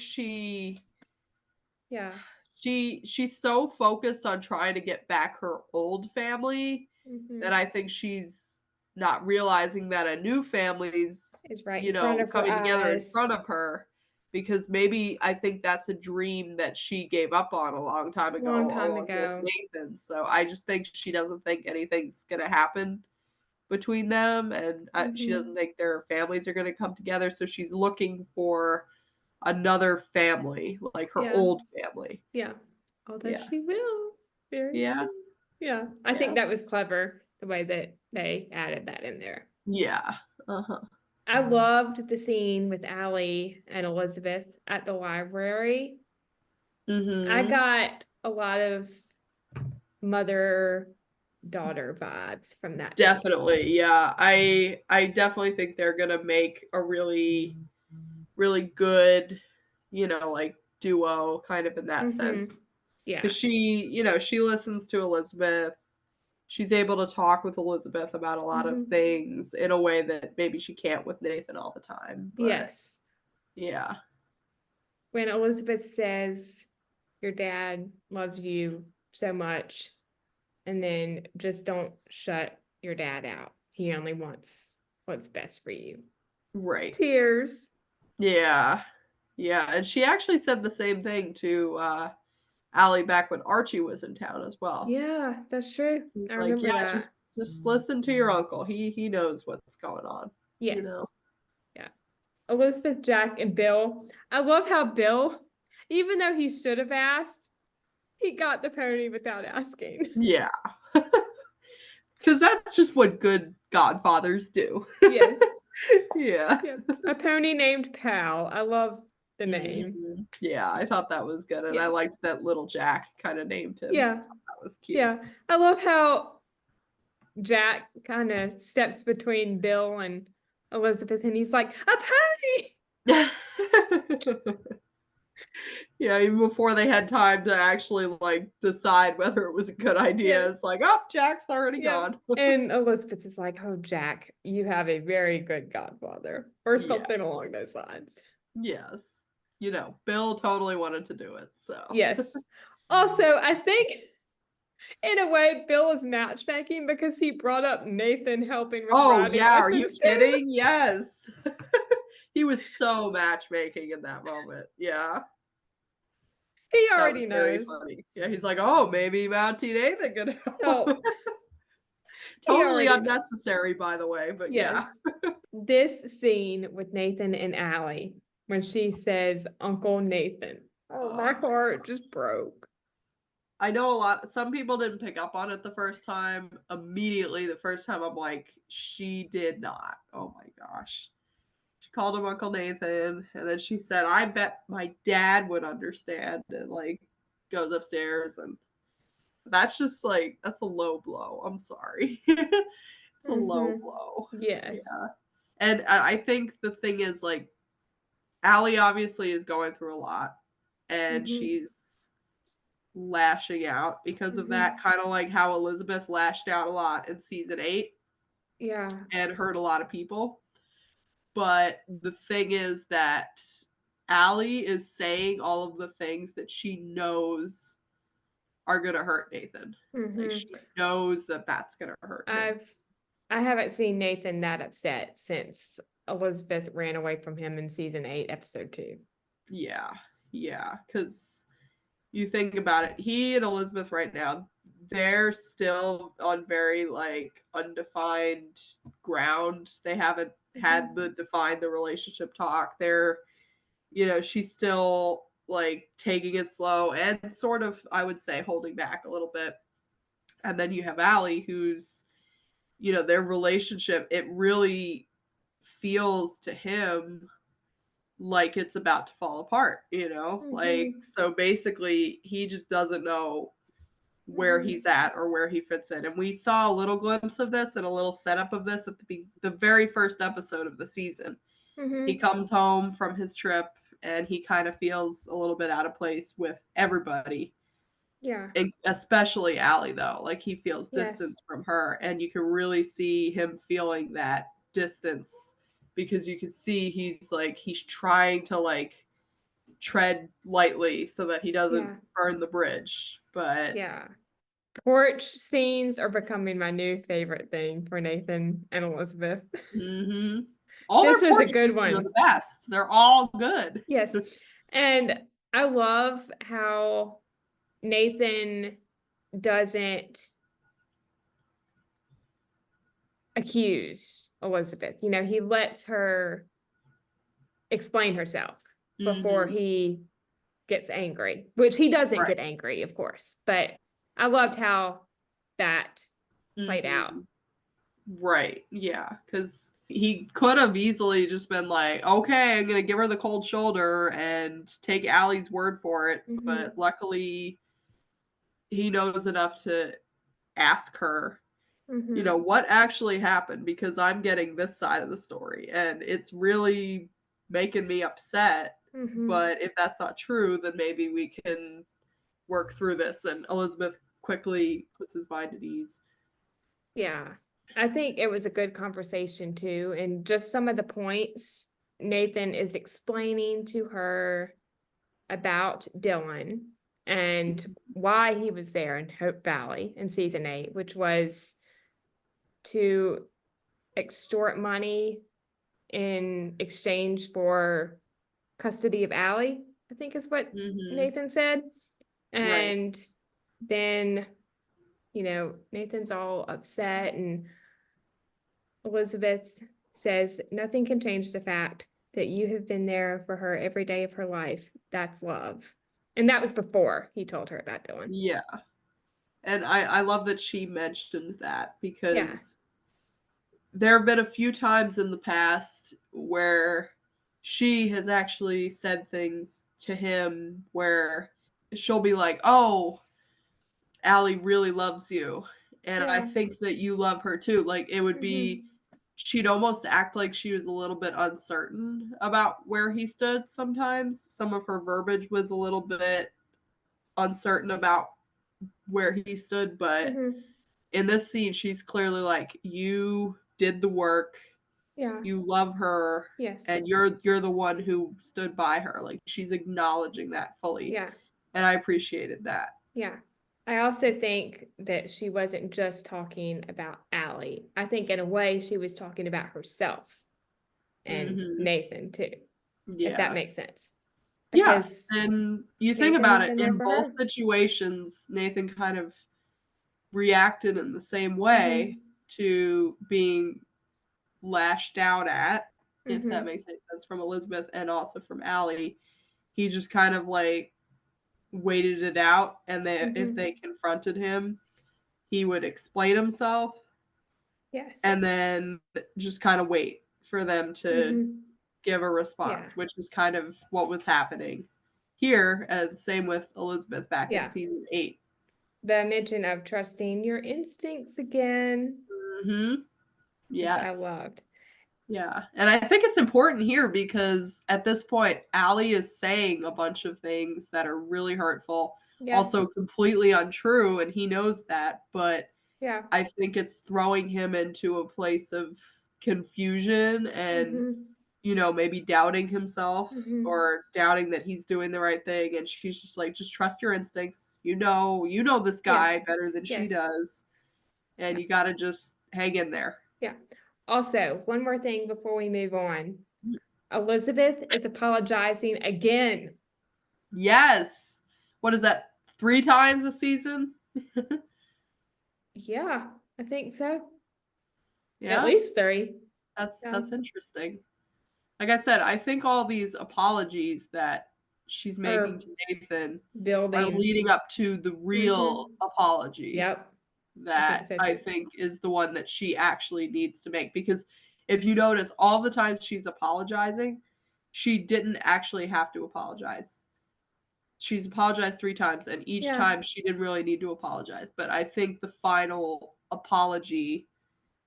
S1: Yeah.
S2: she's so focused on trying to get back her old family that
S1: Mhm.
S2: I think she's not realizing that a new family's,
S1: It's right in front of her
S2: coming together in
S1: eyes.
S2: front of her, because maybe I think that's a dream that she gave up on a long time ago
S1: Long time
S2: along with
S1: ago.
S2: Nathan. So I just think she doesn't think anything's going to happen between them, and she
S1: Mhm.
S2: doesn't think their families are going to come together, so she's looking for another family, like her
S1: Yeah.
S2: old family.
S1: Yeah. Although
S2: Yeah.
S1: she will very
S2: Yeah.
S1: soon. Yeah. I
S2: Yeah.
S1: think that was clever, the way that they added that in there.
S2: Yeah. Uh-huh.
S1: I loved the scene with Allie and Elizabeth at the library. I
S2: Mhm.
S1: got a lot of mother-daughter vibes from that scene.
S2: Definitely. Yeah. I definitely think they're going to make a really really good, like duo kind of in that sense.
S1: Yeah.
S2: Cuz she listens to Elizabeth. She's able to talk with Elizabeth about a lot of things in a way that maybe she can't with Nathan all the time. But
S1: Yes.
S2: yeah.
S1: When Elizabeth says, "Your dad loves you so much," and then just don't shut your dad out. He only wants what's best for you.
S2: Right.
S1: Tears.
S2: Yeah. Yeah, and she actually said the same thing to Allie back when Archie was in town as well.
S1: Yeah, that's true.
S2: He's
S1: I
S2: like,
S1: remember
S2: "Yeah,
S1: that.
S2: just listen to your uncle. He knows what's going on."
S1: Yes. Yeah. Elizabeth, Jack, and Bill. I love how Bill, even though he should have asked, he got the pony without asking.
S2: Yeah. Cuz that's just what good godfathers do.
S1: Yes.
S2: Yeah.
S1: Yep. A pony named Pal. I love the name.
S2: Mhm. Yeah, I thought that was good, and I
S1: Yes.
S2: liked that little Jack kind of named him.
S1: Yeah.
S2: That was cute.
S1: Yeah. I love how Jack kind of steps between Bill and Elizabeth, and he's like, "A pony!"
S2: Yeah, even before they had time to actually like decide whether it was a good idea,
S1: Yes.
S2: it's like, "Oh, Jack's already
S1: Yeah.
S2: gone."
S1: And Elizabeth is like, "Oh, Jack, you have a very good godfather," or
S2: Yeah.
S1: something along those lines.
S2: Yes. Bill totally wanted to do it, so.
S1: Yes. Also, I think in a way, Bill is matchmaking because he brought up Nathan helping with
S2: Oh,
S1: riding
S2: yeah, are you
S1: lessons too.
S2: kidding? Yes. He was so matchmaking in that moment. Yeah.
S1: He
S2: That
S1: already
S2: was very
S1: knows.
S2: funny. Yeah, he's like, "Oh, maybe Mountie Nathan could help."
S1: Oh, he
S2: Totally
S1: already knows.
S2: unnecessary, by the way, but yeah.
S1: Yes. This scene with Nathan and Allie, when she says Uncle Nathan, oh, my heart just broke.
S2: I know some people didn't pick up on it the first time. Immediately, the first time, I'm like, she did not. Oh my gosh. She called him Uncle Nathan, and then she said, "I bet my dad would understand," and like goes upstairs, and that's just like that's a low blow. I'm sorry, it's a low
S1: Mm-hmm.
S2: blow.
S1: Yes.
S2: Yeah, and I think the thing is like Allie obviously is going through a lot, and
S1: Mm-hmm.
S2: she's lashing out because of
S1: Mm-hmm.
S2: that, kind of like how Elizabeth lashed out a lot in season 8
S1: Yeah.
S2: and hurt a lot of people. But the thing is that Allie is saying all of the things that she knows are going to hurt Nathan. Like
S1: Mm-hmm.
S2: she knows that that's going to hurt him.
S1: I haven't seen Nathan that upset since Elizabeth ran away from him in season 8, episode 2.
S2: Yeah. Yeah. Because you think about it, he and Elizabeth right now, they're still on very like undefined ground. They haven't had the defined the relationship talk. They're, she's still like taking it slow and sort of, I would say, holding back a little bit. And then you have Allie, who's, their relationship, it really feels to him like it's about to fall apart,
S1: Mm-hmm.
S2: like, so basically he just doesn't know where
S1: Mm-hmm.
S2: he's at or where he fits in. And we saw a little glimpse of this and a little setup of this at the very first episode of the season.
S1: Mm-hmm.
S2: He comes home from his trip and he kind of feels a little bit out of place with everybody.
S1: Yeah.
S2: And especially Allie, though. Like he feels
S1: Yes.
S2: distance from her, and you can really see him feeling that distance because you can see he's trying to like tread lightly so that he doesn't
S1: Yeah.
S2: burn the bridge. But
S1: Yeah. Porch scenes are becoming my new favorite thing for Nathan and Elizabeth.
S2: mm-hmm. All
S1: This
S2: their
S1: was a
S2: porch
S1: good
S2: scenes are
S1: one.
S2: the best. They're all good.
S1: Yes. And I love how Nathan doesn't accuse Elizabeth. He lets her explain herself before
S2: Mm-hmm.
S1: he gets angry, which he doesn't
S2: Right.
S1: get angry, of course. But I loved how that played out.
S2: Mm-hmm. Right. Yeah. Because he could have easily just been like, okay, I'm going to give her the cold shoulder and take Allie's word for it.
S1: Mm-hmm.
S2: But luckily, he knows enough to ask her,
S1: Mm-hmm.
S2: what actually happened, because I'm getting this side of the story and it's really making me upset.
S1: Mm-hmm.
S2: But if that's not true, then maybe we can work through this. And Elizabeth quickly puts his mind at ease.
S1: Yeah. I think it was a good conversation too. And just some of the points Nathan is explaining to her about Dylan and why he was there in Hope Valley in season 8, which was to extort money in exchange for custody of Allie, I think is what
S2: Mm-hmm.
S1: Nathan said.
S2: Right.
S1: And then, Nathan's all upset, and Elizabeth says, "Nothing can change the fact that you have been there for her every day of her life. That's love." And that was before he told her about Dylan.
S2: Yeah. And I love that she mentioned that,
S1: Yeah.
S2: because there have been a few times in the past where she has actually said things to him where she'll be like, "Oh, Allie really loves you. And I
S1: Yeah.
S2: think that you love her too." Like it would
S1: Mm-hmm.
S2: be, she'd almost act like she was a little bit uncertain about where he stood sometimes. Some of her verbiage was a little bit uncertain about where he stood, but
S1: Mm-hmm.
S2: in this scene, she's clearly like, "You did the work,
S1: Yeah.
S2: you love her,
S1: Yes.
S2: and you're the one who stood by her." Like she's acknowledging that fully,
S1: Yeah.
S2: and I appreciated that.
S1: Yeah. I also think that she wasn't just talking about Allie. I think in a way she was talking about herself and
S2: Mm-hmm.
S1: Nathan too, if that
S2: Yeah,
S1: makes sense.
S2: yeah,
S1: Because
S2: and you think
S1: Nathan
S2: about
S1: has
S2: it,
S1: been there
S2: in
S1: for
S2: both
S1: her.
S2: situations, Nathan kind of reacted in the same way
S1: Mm-hmm.
S2: to being lashed out at, if that
S1: Mm-hmm.
S2: makes any sense, from Elizabeth and also from Allie. He just kind of like waited it out, and if
S1: Mm-hmm.
S2: they confronted him, he would explain himself
S1: Yes.
S2: and then just kind of wait for them to
S1: Mm-hmm.
S2: give a response, which is kind of what was happening here. And same with Elizabeth back in season 8.
S1: The mention of trusting your instincts again.
S2: Mm-hmm. Yes.
S1: I loved.
S2: Yeah. And I think it's important here because at this point, Allie is saying a bunch of things that are really hurtful, also completely untrue, and he knows that. But I think it's throwing him into a place of confusion and, maybe doubting himself or doubting that he's doing the right thing. And she's just like, just trust your instincts. You know this guy better than she does. And you got to just hang in there.
S1: Yeah. Also, one more thing before we move on. Elizabeth is apologizing again.
S2: Yes. What is that? 3 times a season?
S1: Yeah, I think so.
S2: Yeah.
S1: At least 3.
S2: That's interesting. Like I said, I think all these apologies that she's making to Nathan are leading up to the real apology. That I think is the one that she actually needs to make. Because if you notice, all the times she's apologizing, she didn't actually have to apologize. She's apologized 3 times, and each time she didn't really need to apologize. But I think the final apology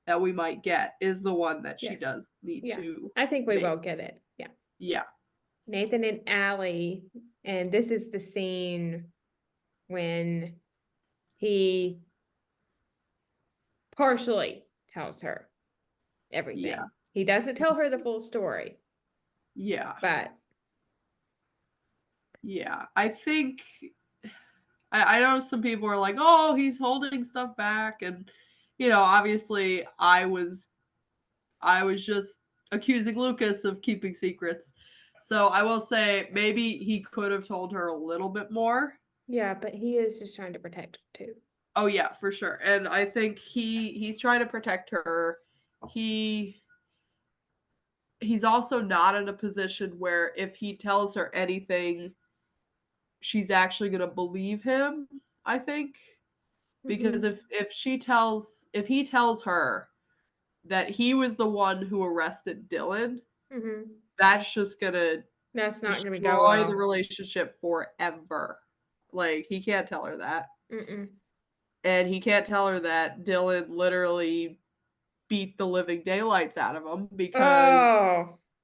S2: that we might get is the one that she does need to
S1: I think we
S2: make.
S1: will get it.
S2: Yeah.
S1: Nathan and Allie, and this is the scene when he partially tells her everything.
S2: Yeah.
S1: He doesn't tell her the full story.
S2: Yeah.
S1: But
S2: yeah, I think I know some people are like, oh, he's holding stuff back. And, obviously I was just accusing Lucas of keeping secrets. So I will say maybe he could have told her a little bit more.
S1: Yeah, but he is just trying to protect her too.
S2: Oh yeah, for sure. And I think he's trying to protect her. He's also not in a position where if he tells her anything, she's actually going to believe him, I think. Because if he tells her that he was the one who arrested Dylan, that's just gonna destroy the relationship forever. Like, he can't tell her that. And he can't tell her that Dylan literally beat the living daylights out of him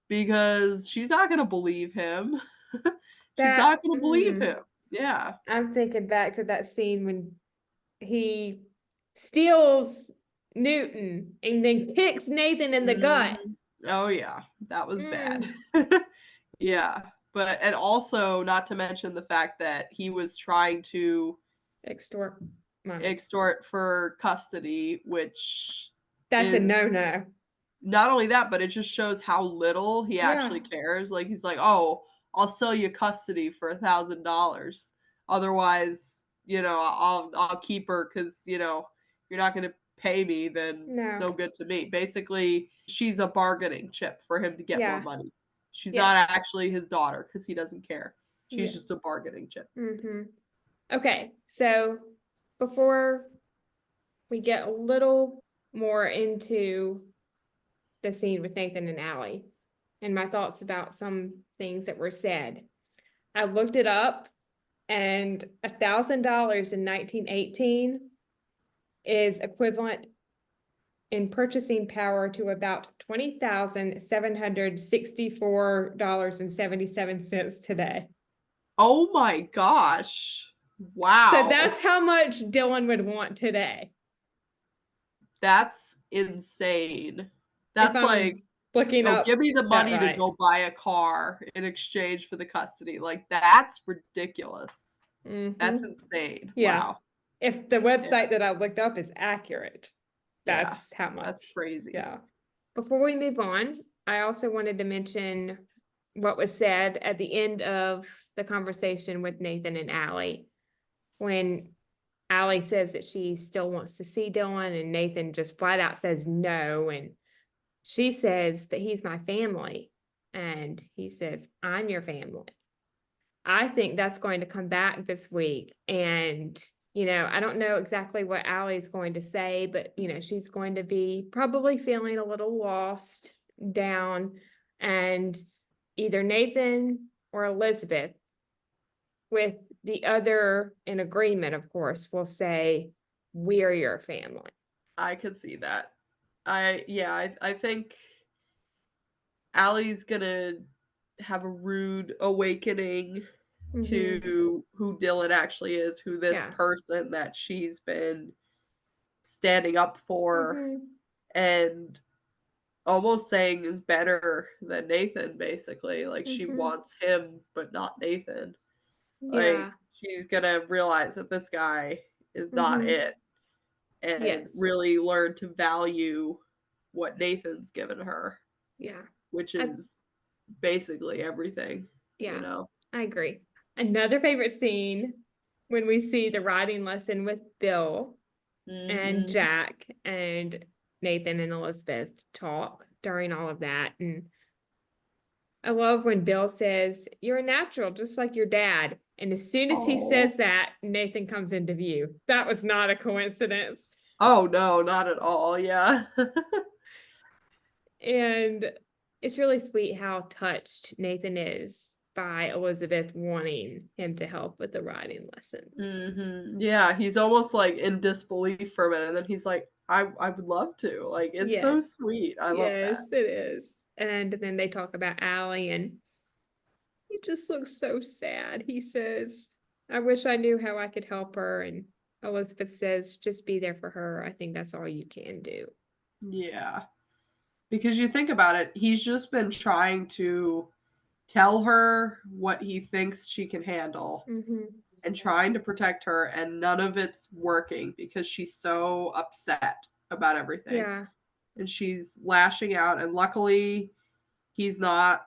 S2: because she's not gonna believe him. She's not gonna believe him. Yeah.
S1: I'm thinking back to that scene when he steals Newton and then kicks Nathan in the gut.
S2: Oh yeah, that was bad. Yeah, and also not to mention the fact that he was trying to
S1: extort money.
S2: Extort for custody, which
S1: that's a no-no.
S2: Not only that, but it just shows how little he actually cares. Like, he's like, oh, I'll sell you custody for $1,000. Otherwise, I'll keep her because, you're not going to pay me, then it's no good to me. Basically, she's a bargaining chip for him to get more money. She's not actually his daughter because he doesn't care. She's just a bargaining chip.
S1: Okay, so before we get a little more into the scene with Nathan and Allie and my thoughts about some things that were said, I looked it up, and $1,000 in 1918 is equivalent in purchasing power to about $20,764.77 today.
S2: Oh my gosh. Wow.
S1: So that's how much Dylan would want today.
S2: That's insane. That's like, give me the money to go buy a car in exchange for the custody. Like, that's ridiculous. That's insane.
S1: Yeah.
S2: Wow.
S1: If the website that I looked up is accurate, that's how much.
S2: That's crazy.
S1: Yeah. Before we move on, I also wanted to mention what was said at the end of the conversation with Nathan and Allie, when Allie says that she still wants to see Dylan and Nathan just flat out says no, and she says that he's my family and he says, I'm your family. I think that's going to come back this week, and I don't know exactly what Allie's going to say, but she's going to be probably feeling a little lost, down, And either Nathan or Elizabeth, with the other in agreement, of course, will say, we're your family.
S2: I could see that. I think Allie's gonna have a rude awakening to who Dylan actually is, who this
S1: Yeah.
S2: person that she's been standing up for and almost saying is better than Nathan, basically. Like she wants him, but not Nathan.
S1: Yeah.
S2: Like she's gonna realize that this guy is not it and
S1: Yes.
S2: really learn to value what Nathan's given her,
S1: Yeah.
S2: which
S1: I,
S2: is basically everything, you
S1: yeah,
S2: know.
S1: I agree. Another favorite scene when we see the writing lesson with Bill and
S2: Mhm.
S1: Jack and Nathan and Elizabeth talk during all of that. And I love when Bill says, "You're a natural, just like your dad." And as soon as he
S2: Oh.
S1: says that, Nathan comes into view. That was not a coincidence.
S2: Oh no, not at all. Yeah.
S1: And it's really sweet how touched Nathan is by Elizabeth wanting him to help with the writing lessons.
S2: Yeah, he's almost like in disbelief for a minute, and then he's like, I would love to. Like, it's
S1: Yes,
S2: so sweet. I love that.
S1: yes, it is. And then they talk about Allie, and he just looks so sad. He says, "I wish I knew how I could help her." And Elizabeth says, "Just be there for her. I think that's all you can do."
S2: Yeah. Because you think about it, he's just been trying to tell her what he thinks she can handle and trying to protect her, and none of it's working because she's so upset about everything.
S1: Yeah,
S2: And she's lashing out, and luckily he's not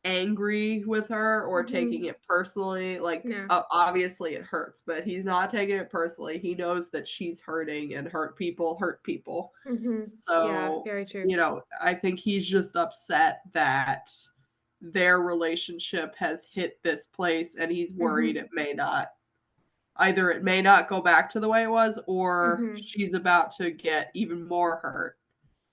S2: angry with her or taking it personally. Like,
S1: no,
S2: obviously it hurts, but he's not taking it personally. He knows that she's hurting, and hurt people hurt people.
S1: yeah,
S2: So,
S1: very true.
S2: you know, I think he's just upset that their relationship has hit this place, and he's worried it may not, either it may not go back to the way it was, or she's about to get even more hurt,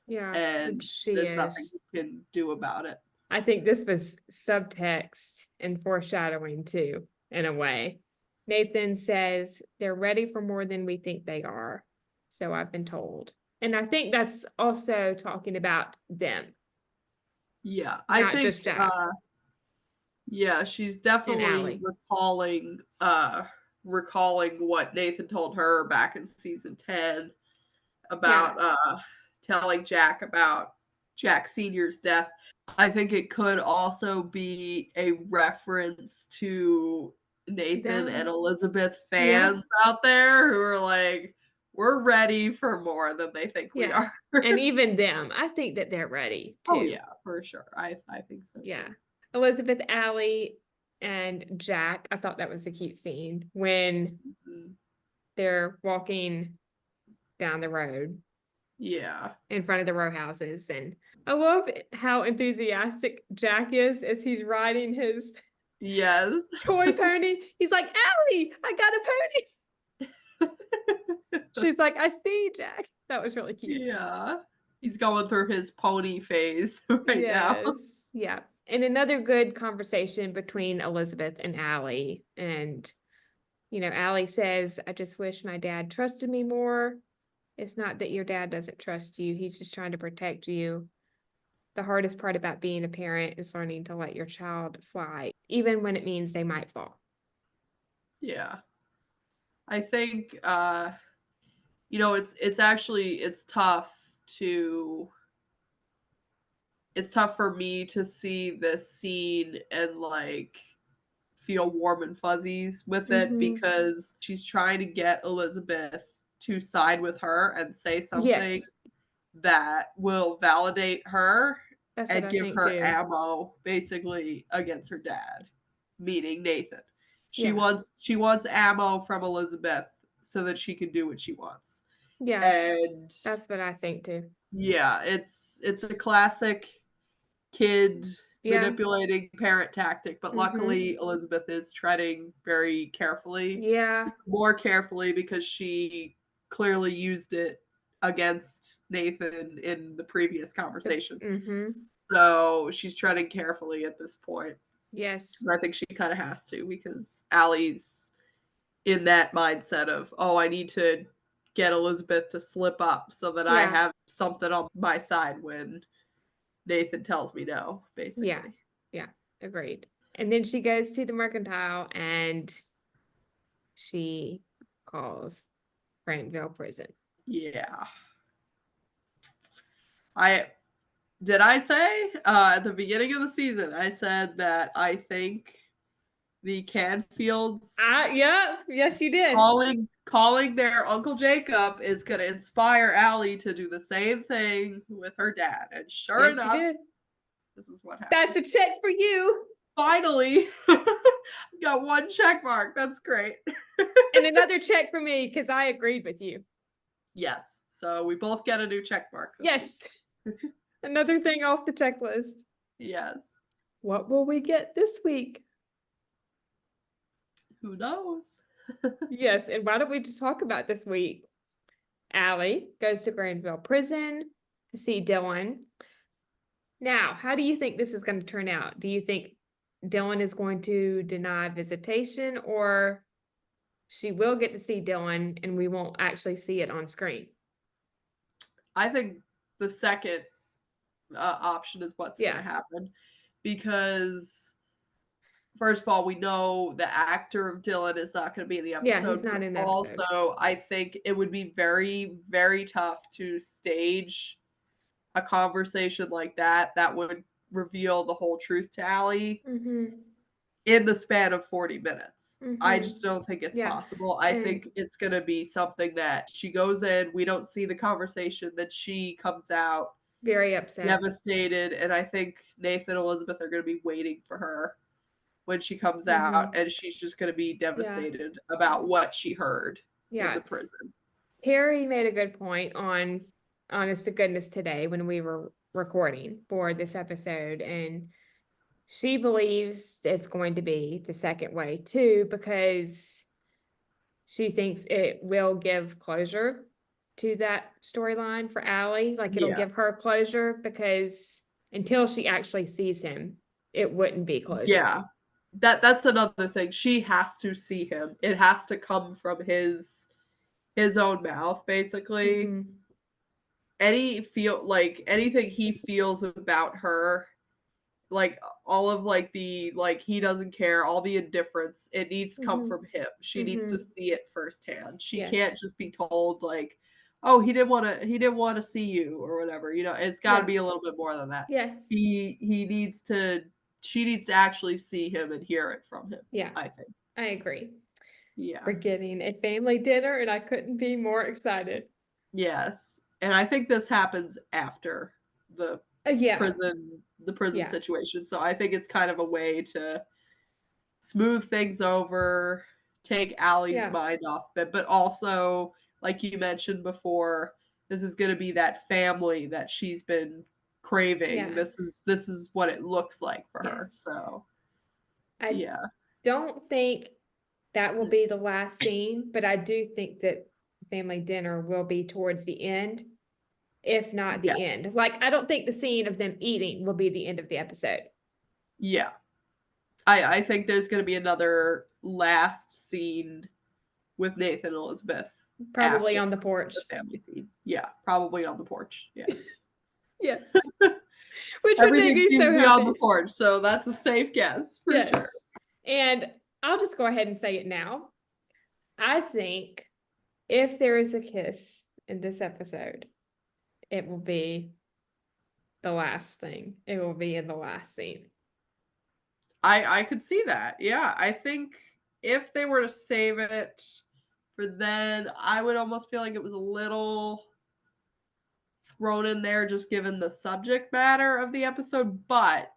S1: Yeah,
S2: and
S1: which she
S2: there's nothing
S1: is.
S2: he can do about it.
S1: I think this was subtext and foreshadowing too, in a way. Nathan says they're ready for more than we think they are. So I've been told. And I think that's also talking about them,
S2: Yeah, I
S1: not
S2: think
S1: just Jack
S2: yeah, she's
S1: and
S2: definitely
S1: Allie.
S2: recalling what Nathan told her back in season 10
S1: Yeah,
S2: about telling Jack about Jack Sr.'s death. I think it could also be a reference to Nathan and
S1: them.
S2: Elizabeth
S1: Yeah,
S2: fans out there who are like, we're ready for more than they think we
S1: yeah.
S2: are.
S1: And even them, I think that they're ready
S2: Oh
S1: too.
S2: yeah, for sure. I think so
S1: Yeah.
S2: too.
S1: Elizabeth, Allie, and Jack. I thought that was a cute scene when
S2: Mhm.
S1: they're walking down the road
S2: Yeah.
S1: in front of the row houses. And I love how enthusiastic Jack is as he's riding his
S2: Yes.
S1: toy pony. He's like, "Allie, I got a pony." She's like, "I see, Jack." That was really cute.
S2: Yeah. He's going through his pony phase right now.
S1: Yes. Yeah. And another good conversation between Elizabeth and Allie. And, Allie says, "I just wish my dad trusted me more. It's not that your dad doesn't trust you. He's just trying to protect you. The hardest part about being a parent is learning to let your child fly, even when it means they might fall."
S2: Yeah. I think it's actually to it's tough for me to see this scene and like feel warm and fuzzies with it because she's trying to get Elizabeth to side with her and say something
S1: Yes,
S2: that will validate her
S1: that's what
S2: and
S1: I
S2: give
S1: think
S2: her
S1: too.
S2: ammo basically against her dad, meaning Nathan. She
S1: Yeah,
S2: wants ammo from Elizabeth so that she can do what she wants.
S1: yeah,
S2: And
S1: that's what I think too.
S2: yeah, it's a classic kid
S1: Yeah,
S2: manipulating parent tactic, but luckily Elizabeth is treading very carefully,
S1: yeah,
S2: more carefully because she clearly used it against Nathan in the previous
S1: the,
S2: conversation. So she's treading carefully at this point.
S1: Yes.
S2: And I think she kind of has to, because Allie's in that mindset of, oh, I need to get Elizabeth to slip up so that I
S1: Yeah.
S2: have something on my side when Nathan tells me no, basically.
S1: Yeah, agreed. And then she goes to the mercantile and she calls Grantville Prison.
S2: Yeah. I say at the beginning of the season, I said that I think the Canfields
S1: Yes, you did.
S2: calling their Uncle Jacob is going to inspire Allie to do the same thing with her dad. And sure
S1: Yes, you
S2: enough,
S1: did.
S2: this is what happened.
S1: That's a check for you.
S2: Finally, got one check mark. That's great.
S1: And another check for me because I agreed with you.
S2: Yes. So we both get a new check mark.
S1: Yes. Another thing off the checklist.
S2: Yes.
S1: What will we get this week?
S2: Who knows?
S1: Yes, and why don't we just talk about this week? Allie goes to Granville Prison to see Dylan. Now, how do you think this is going to turn out? Do you think Dylan is going to deny visitation, or she will get to see Dylan and we won't actually see it on screen?
S2: I think the second option is what's going to happen, because first of all, we know the actor of Dylan is not going to be in the episode.
S1: Yeah, he's not in the episode.
S2: Also, I think it would be very, very tough to stage a conversation like that would reveal the whole truth to Allie in the span of 40 minutes. I just don't think it's possible. I think it's going to be something that she goes in, we don't see the conversation, that she comes out
S1: very upset,
S2: devastated, and I think Nathan and Elizabeth are going to be waiting for her when she comes out, and she's just going to be devastated about what she heard in the prison.
S1: Harry made a good point on Honest to Goodness today when we were recording for this episode, and she believes it's going to be the second way too, because she thinks it will give closure to that storyline for Allie. Like it'll give her closure, because until she actually sees him, it wouldn't be closure.
S2: Yeah. That's another thing. She has to see him. It has to come from his own mouth, basically. Anything he feels about her, like all of like the he doesn't care, all the indifference, it needs to come from him. She needs to see it firsthand. She can't just be told like, oh, he didn't want to see you or whatever. It's got to be a little bit more than that.
S1: Yes.
S2: She needs to actually see him and hear it from him.
S1: Yeah.
S2: I think.
S1: I agree.
S2: Yeah.
S1: We're getting a family dinner and I couldn't be more excited.
S2: Yes. And I think this happens after the prison situation. So I think it's kind of a way to smooth things over, take Allie's mind off of it, but also, like you mentioned before, this is going to be that family that she's been craving. This is what it looks like for her. So
S1: I don't think that will be the last scene, but I do think that family dinner will be towards the end, if not the end. Like, I don't think the scene of them eating will be the end of the episode.
S2: Yeah. I think there's going to be another last scene with Nathan and Elizabeth.
S1: Probably on the porch.
S2: The family scene. Yeah, probably on the porch. Yeah.
S1: Yes. Which would make me so happy.
S2: On the porch, so that's a safe guess for sure.
S1: And I'll just go ahead and say it now. I think if there is a kiss in this episode, it will be the last thing. It will be in the last scene.
S2: I could see that. Yeah. I think if they were to save it for then, I would almost feel like it was a little thrown in there just given the subject matter of the episode. But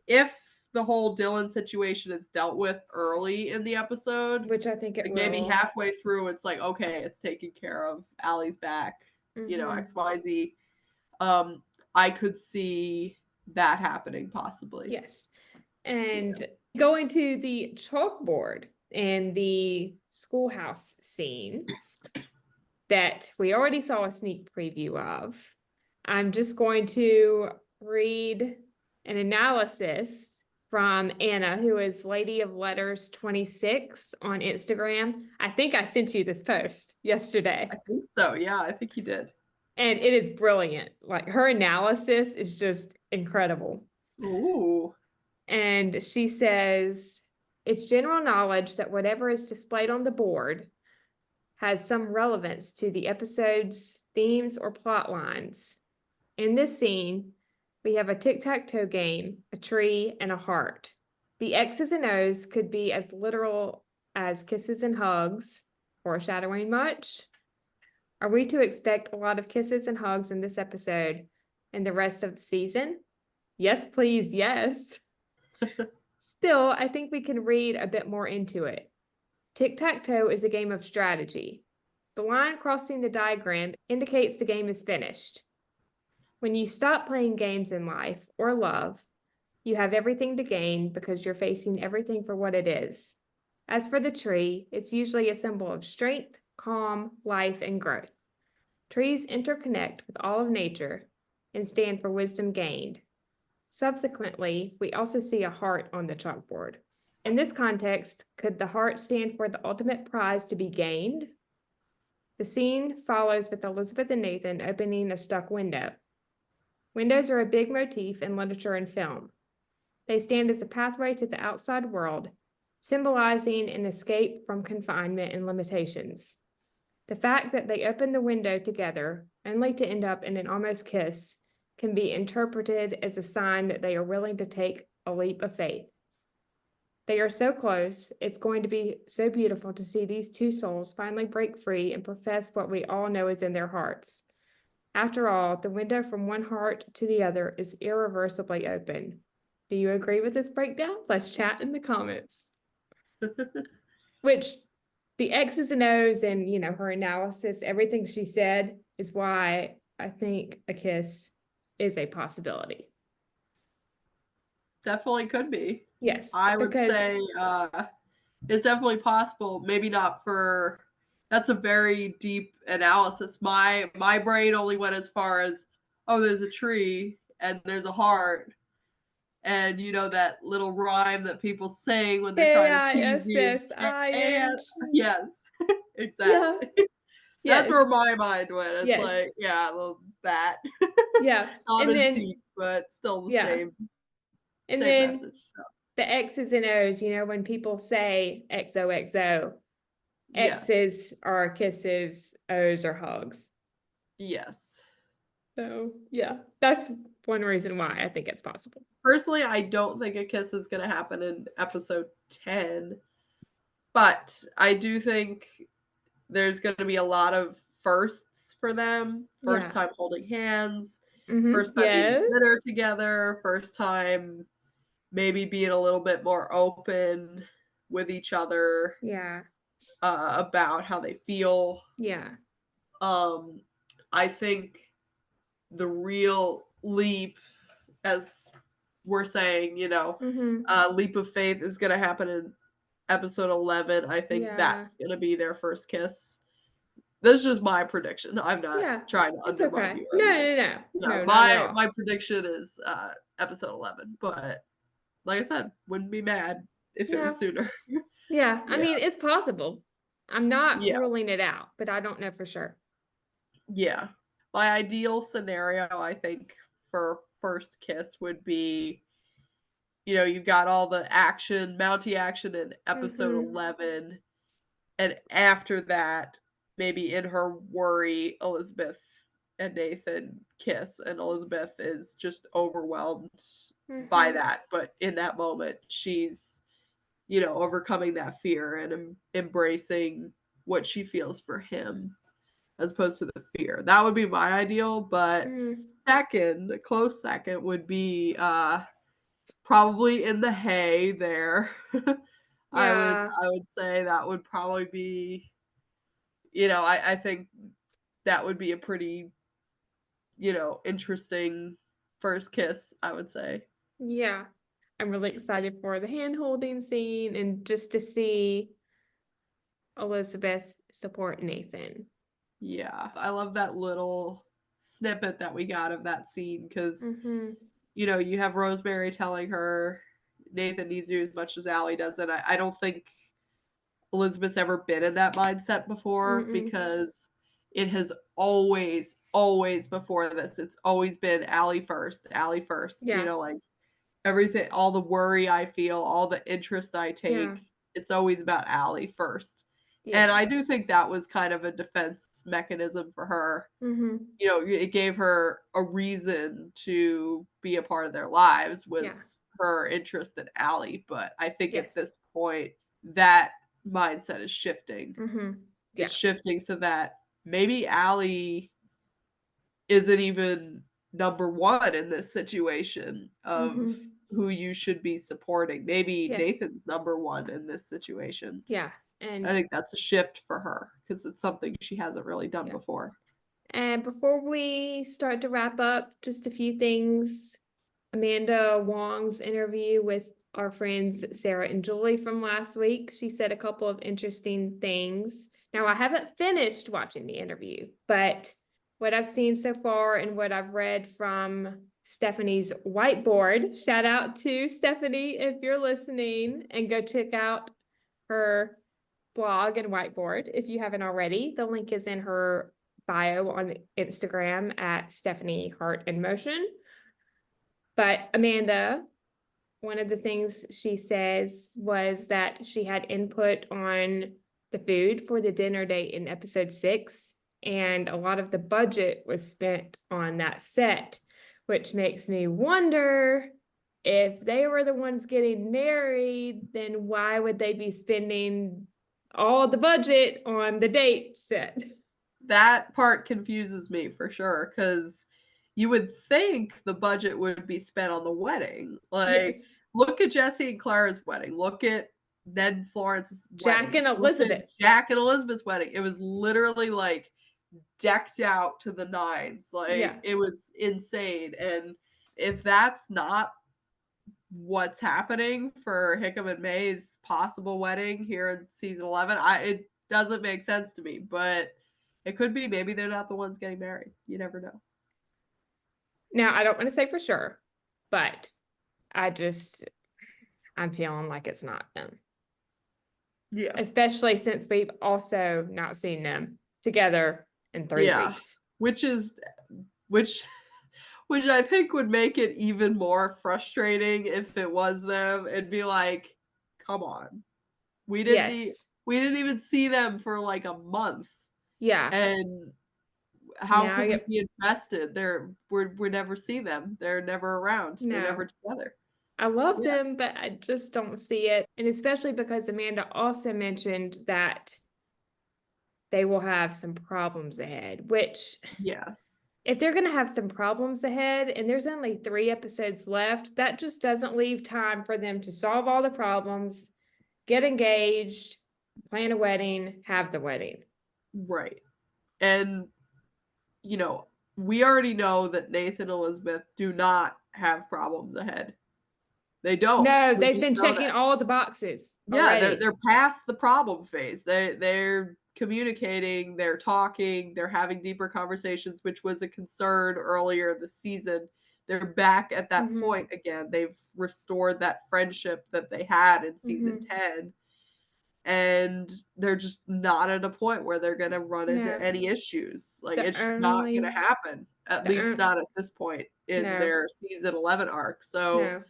S2: if the whole Dylan situation is dealt with early in the episode,
S1: which I think it will,
S2: maybe halfway through, it's like, okay, it's taken care of. Allie's back, XYZ. I could see that happening possibly.
S1: Yes. And going to the chalkboard and the schoolhouse scene that we already saw a sneak preview of, I'm just going to read an analysis from Anna, who is Lady of Letters 26 on Instagram. I think I sent you this post yesterday.
S2: I think so. Yeah, I think you did.
S1: And it is brilliant. Like, her analysis is just incredible.
S2: Ooh.
S1: And she says, it's general knowledge that whatever is displayed on the board has some relevance to the episode's themes or plot lines. In this scene, we have a tic-tac-toe game, a tree, and a heart. The X's and O's could be as literal as kisses and hugs, foreshadowing much. Are we to expect a lot of kisses and hugs in this episode and the rest of the season? Yes, please, yes. Still, I think we can read a bit more into it. Tic-tac-toe is a game of strategy. The line crossing the diagram indicates the game is finished. When you stop playing games in life or love, you have everything to gain because you're facing everything for what it is. As for the tree, it's usually a symbol of strength, calm, life, and growth. Trees interconnect with all of nature and stand for wisdom gained. Subsequently, we also see a heart on the chalkboard. In this context, could the heart stand for the ultimate prize to be gained? The scene follows with Elizabeth and Nathan opening a stuck window. Windows are a big motif in literature and film. They stand as a pathway to the outside world, symbolizing an escape from confinement and limitations. The fact that they open the window together, only to end up in an almost kiss, can be interpreted as a sign that they are willing to take a leap of faith. They are so close, it's going to be so beautiful to see these two souls finally break free and profess what we all know is in their hearts. After all, the window from one heart to the other is irreversibly open. Do you agree with this breakdown? Let's chat in the comments. Which, the X's and O's and, her analysis, everything she said is why I think a kiss is a possibility.
S2: Definitely could be.
S1: Yes.
S2: I would say it's definitely possible. Maybe not for, that's a very deep analysis. My brain only went as far as, oh, there's a tree and there's a heart. And that little rhyme that people sing when they're trying to tease you. And yes, exactly.
S1: Yeah.
S2: That's where my mind went. It's
S1: Yes.
S2: like, yeah, a little that.
S1: Yeah.
S2: Not
S1: And
S2: as
S1: then,
S2: deep, but still the
S1: yeah.
S2: same
S1: And
S2: same
S1: then
S2: message. So
S1: the X's and O's, when people say XOXO,
S2: yes.
S1: X's are kisses, O's are hugs.
S2: Yes.
S1: So yeah, that's one reason why I think it's possible.
S2: Personally, I don't think a kiss is going to happen in episode 10, but I do think there's going to be a lot of firsts for them. First time holding hands, first time eating dinner together, first time maybe being a little bit more open with each other.
S1: Yeah.
S2: About how they feel.
S1: Yeah.
S2: I think the real leap, as we're saying, leap of faith is going to happen in episode 11. I think that's going to be their first kiss. This is just my prediction. I'm not trying to undermine you.
S1: No,
S2: my prediction is episode 11. But like I said, wouldn't be mad if it was sooner.
S1: Yeah, I mean, it's possible. I'm not ruling it out, but I don't know for sure.
S2: Yeah. My ideal scenario, I think, for first kiss would be, you've got all the action, Mountie action in episode 11. And after that, maybe in her worry, Elizabeth and Nathan kiss. And Elizabeth is just overwhelmed by that. But in that moment, she's, overcoming that fear and embracing what she feels for him, as opposed to the fear. That would be my ideal, but a close second would be probably in the hay there. I would say that would probably be, I think that would be a pretty, interesting first kiss, I would say.
S1: Yeah. I'm really excited for the hand-holding scene and just to see Elizabeth support Nathan.
S2: Yeah, I love that little snippet that we got of that scene because you know, you have Rosemary telling her Nathan needs you as much as Allie does, and I don't think Elizabeth's ever been in that mindset before,
S1: Mm-mm.
S2: because it has always before this, it's always been Allie first, Allie first. You
S1: Yeah.
S2: know, like everything, all the worry I feel, all the interest I
S1: Yeah.
S2: take, it's always about Allie first. And I do think
S1: Yes.
S2: that was kind of a defense mechanism for her.
S1: Mm-hmm.
S2: You know, it gave her a reason to be a part of their lives,
S1: Yeah.
S2: was her interest in Allie. But I think at
S1: Yes.
S2: this point, that mindset is shifting.
S1: Mm-hmm. Yeah.
S2: It's shifting so that maybe Allie isn't even number one in this situation of
S1: Mm-hmm.
S2: who you should be supporting. Maybe
S1: Yes.
S2: Nathan's number one in this situation.
S1: Yeah.
S2: I
S1: And
S2: think that's a shift for her because it's something she hasn't really done
S1: yeah.
S2: before.
S1: And before we start to wrap up, just a few things. Amanda Wong's interview with our friends Sarah and Julie from last week. She said a couple of interesting things. Now, I haven't finished watching the interview, but what I've seen so far and what I've read from Stephanie's whiteboard, shout out to Stephanie if you're listening, and go check out her blog and whiteboard if you haven't already. The link is in her bio on Instagram at Stephanie Heart in Motion. But Amanda, one of the things she says was that she had input on the food for the dinner date in episode 6, and a lot of the budget was spent on that set, which makes me wonder if they were the ones getting married, then why would they be spending all the budget on the date set?
S2: That part confuses me for sure because you would think the budget would be spent on the wedding.
S1: Yes.
S2: Like, look at Jesse and Clara's wedding. Look at Ned and Florence's
S1: Jack
S2: wedding.
S1: and
S2: Look at
S1: Elizabeth.
S2: Jack and Elizabeth's wedding. It was literally like decked out to the nines.
S1: Yeah.
S2: Like, it was insane. And if that's not what's happening for Hickam and May's possible wedding here in season 11, it doesn't make sense to me, but it could be. Maybe they're not the ones getting married. You never know.
S1: Now, I don't want to say for sure, but I'm feeling like it's not them.
S2: Yeah.
S1: Especially since we've also not seen them together in 3 weeks.
S2: Which I think would make it even more frustrating if it was them. It'd be like, come on. We didn't even see them for like a month.
S1: Yeah.
S2: And how could we be invested? We never see them. They're never around.
S1: No.
S2: They're never together.
S1: I love them, but I just don't see it. And especially because Amanda also mentioned that they will have some problems ahead, which if they're going to have some problems ahead and there's only 3 episodes left, that just doesn't leave time for them to solve all the problems, get engaged, plan a wedding, have the wedding.
S2: Right. And, you know, we already know that Nathan and Elizabeth do not have problems ahead. They don't.
S1: No, they've been checking all the boxes.
S2: Yeah, they're past the problem phase. They're communicating, they're talking, they're having deeper conversations, which was a concern earlier this season. They're back at that point again. They've restored that friendship that they had in season 10. And they're just not at a point where they're going to run into any issues. Like, it's just not going to happen, at least not at this point in their season 11 arc. So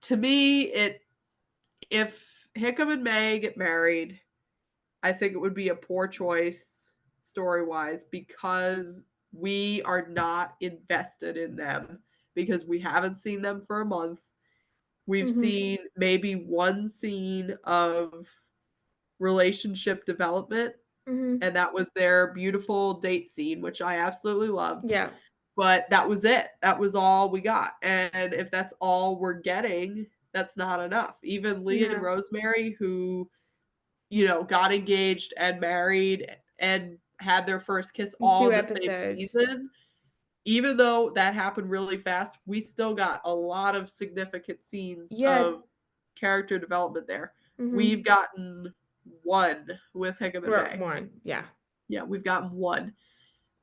S2: to me, if Hickam and May get married, I think it would be a poor choice story-wise because we are not invested in them because we haven't seen them for a month. We've seen maybe one scene of relationship development, and that was their beautiful date scene, which I absolutely loved.
S1: Yeah.
S2: But that was it. That was all we got. And if that's all we're getting, that's not enough. Even Leah and Rosemary, who, you know, got engaged and married and had their first kiss all in the same season, even though that happened really fast, we still got a lot of significant scenes of character development there. We've gotten one with Hickam and May. Yeah, we've gotten one.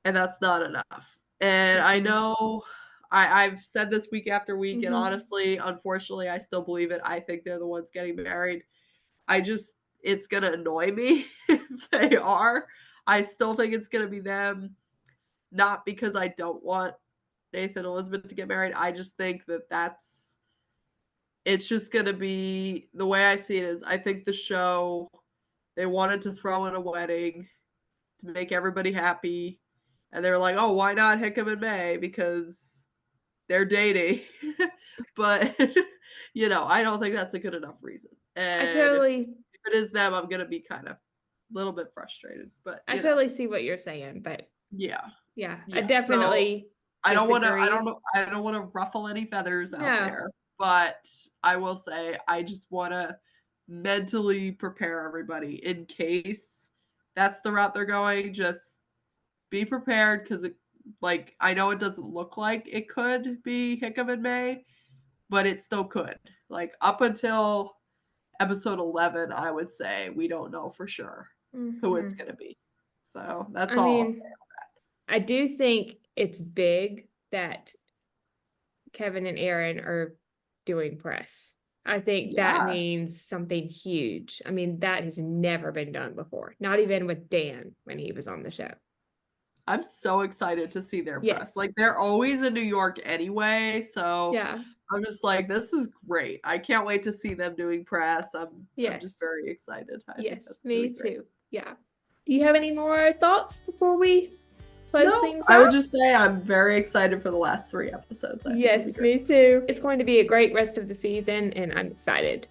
S2: And that's not enough. And I know I've said this week after week, and
S1: Mhm.
S2: honestly, unfortunately, I still believe it. I think they're the ones getting married. It's gonna annoy me if they are. I still think it's gonna be them. Not because I don't want Nathan and Elizabeth to get married. I just think it's just gonna be, the way I see it is, I think the show, they wanted to throw in a wedding to make everybody happy. And they were like, oh, why not Hickam and May? Because they're dating. But, I don't think that's a good enough reason. And if it is them, I'm going to be kind of a little bit frustrated. But,
S1: I totally see what you're saying, but
S2: yeah.
S1: I definitely
S2: I don't want
S1: disagree.
S2: to ruffle any feathers out
S1: No.
S2: there. But I will say, I just want to mentally prepare everybody in case that's the route they're going. Just be prepared, because I know it doesn't look like it could be Hickam and May, but it still could. Up until episode 11, I would say we don't know for sure who it's going to be. So that's all I'll say on that.
S1: I do think it's big that Kevin and Aaron are doing press. I think that means something huge. I mean, that has never been done before. Not even with Dan when he was on the show.
S2: I'm so excited to see their press. They're always in New York anyway, so I'm just like, this is great. I can't wait to see them doing press. I'm just very excited. I think that's
S1: me too. Yeah. Do you have any more thoughts before we close things out?
S2: I would just say I'm very excited for the last 3 episodes.
S1: Yes, me too. It's going to be a great rest of the season, and I'm excited.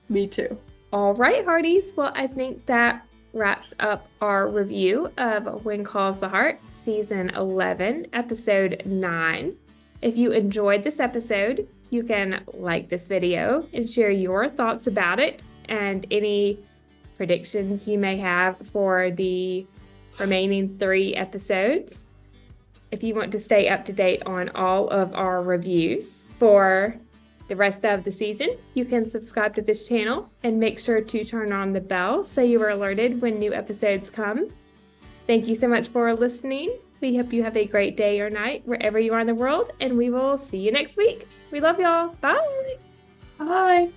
S2: Me too.
S1: All right, Hearties. Well, I think that wraps up our review of When Calls the Heart, Season 11, Episode 9. If you enjoyed this episode, you can like this video and share your thoughts about it and any predictions you may have for the remaining 3 episodes. If you want to stay up to date on all of our reviews for the rest of the season, you can subscribe to this channel and make sure to turn on the bell so you are alerted when new episodes come. Thank you so much for listening. We hope you have a great day or night wherever you are in the world, and we will see you next week. We love y'all. Bye.
S2: Bye.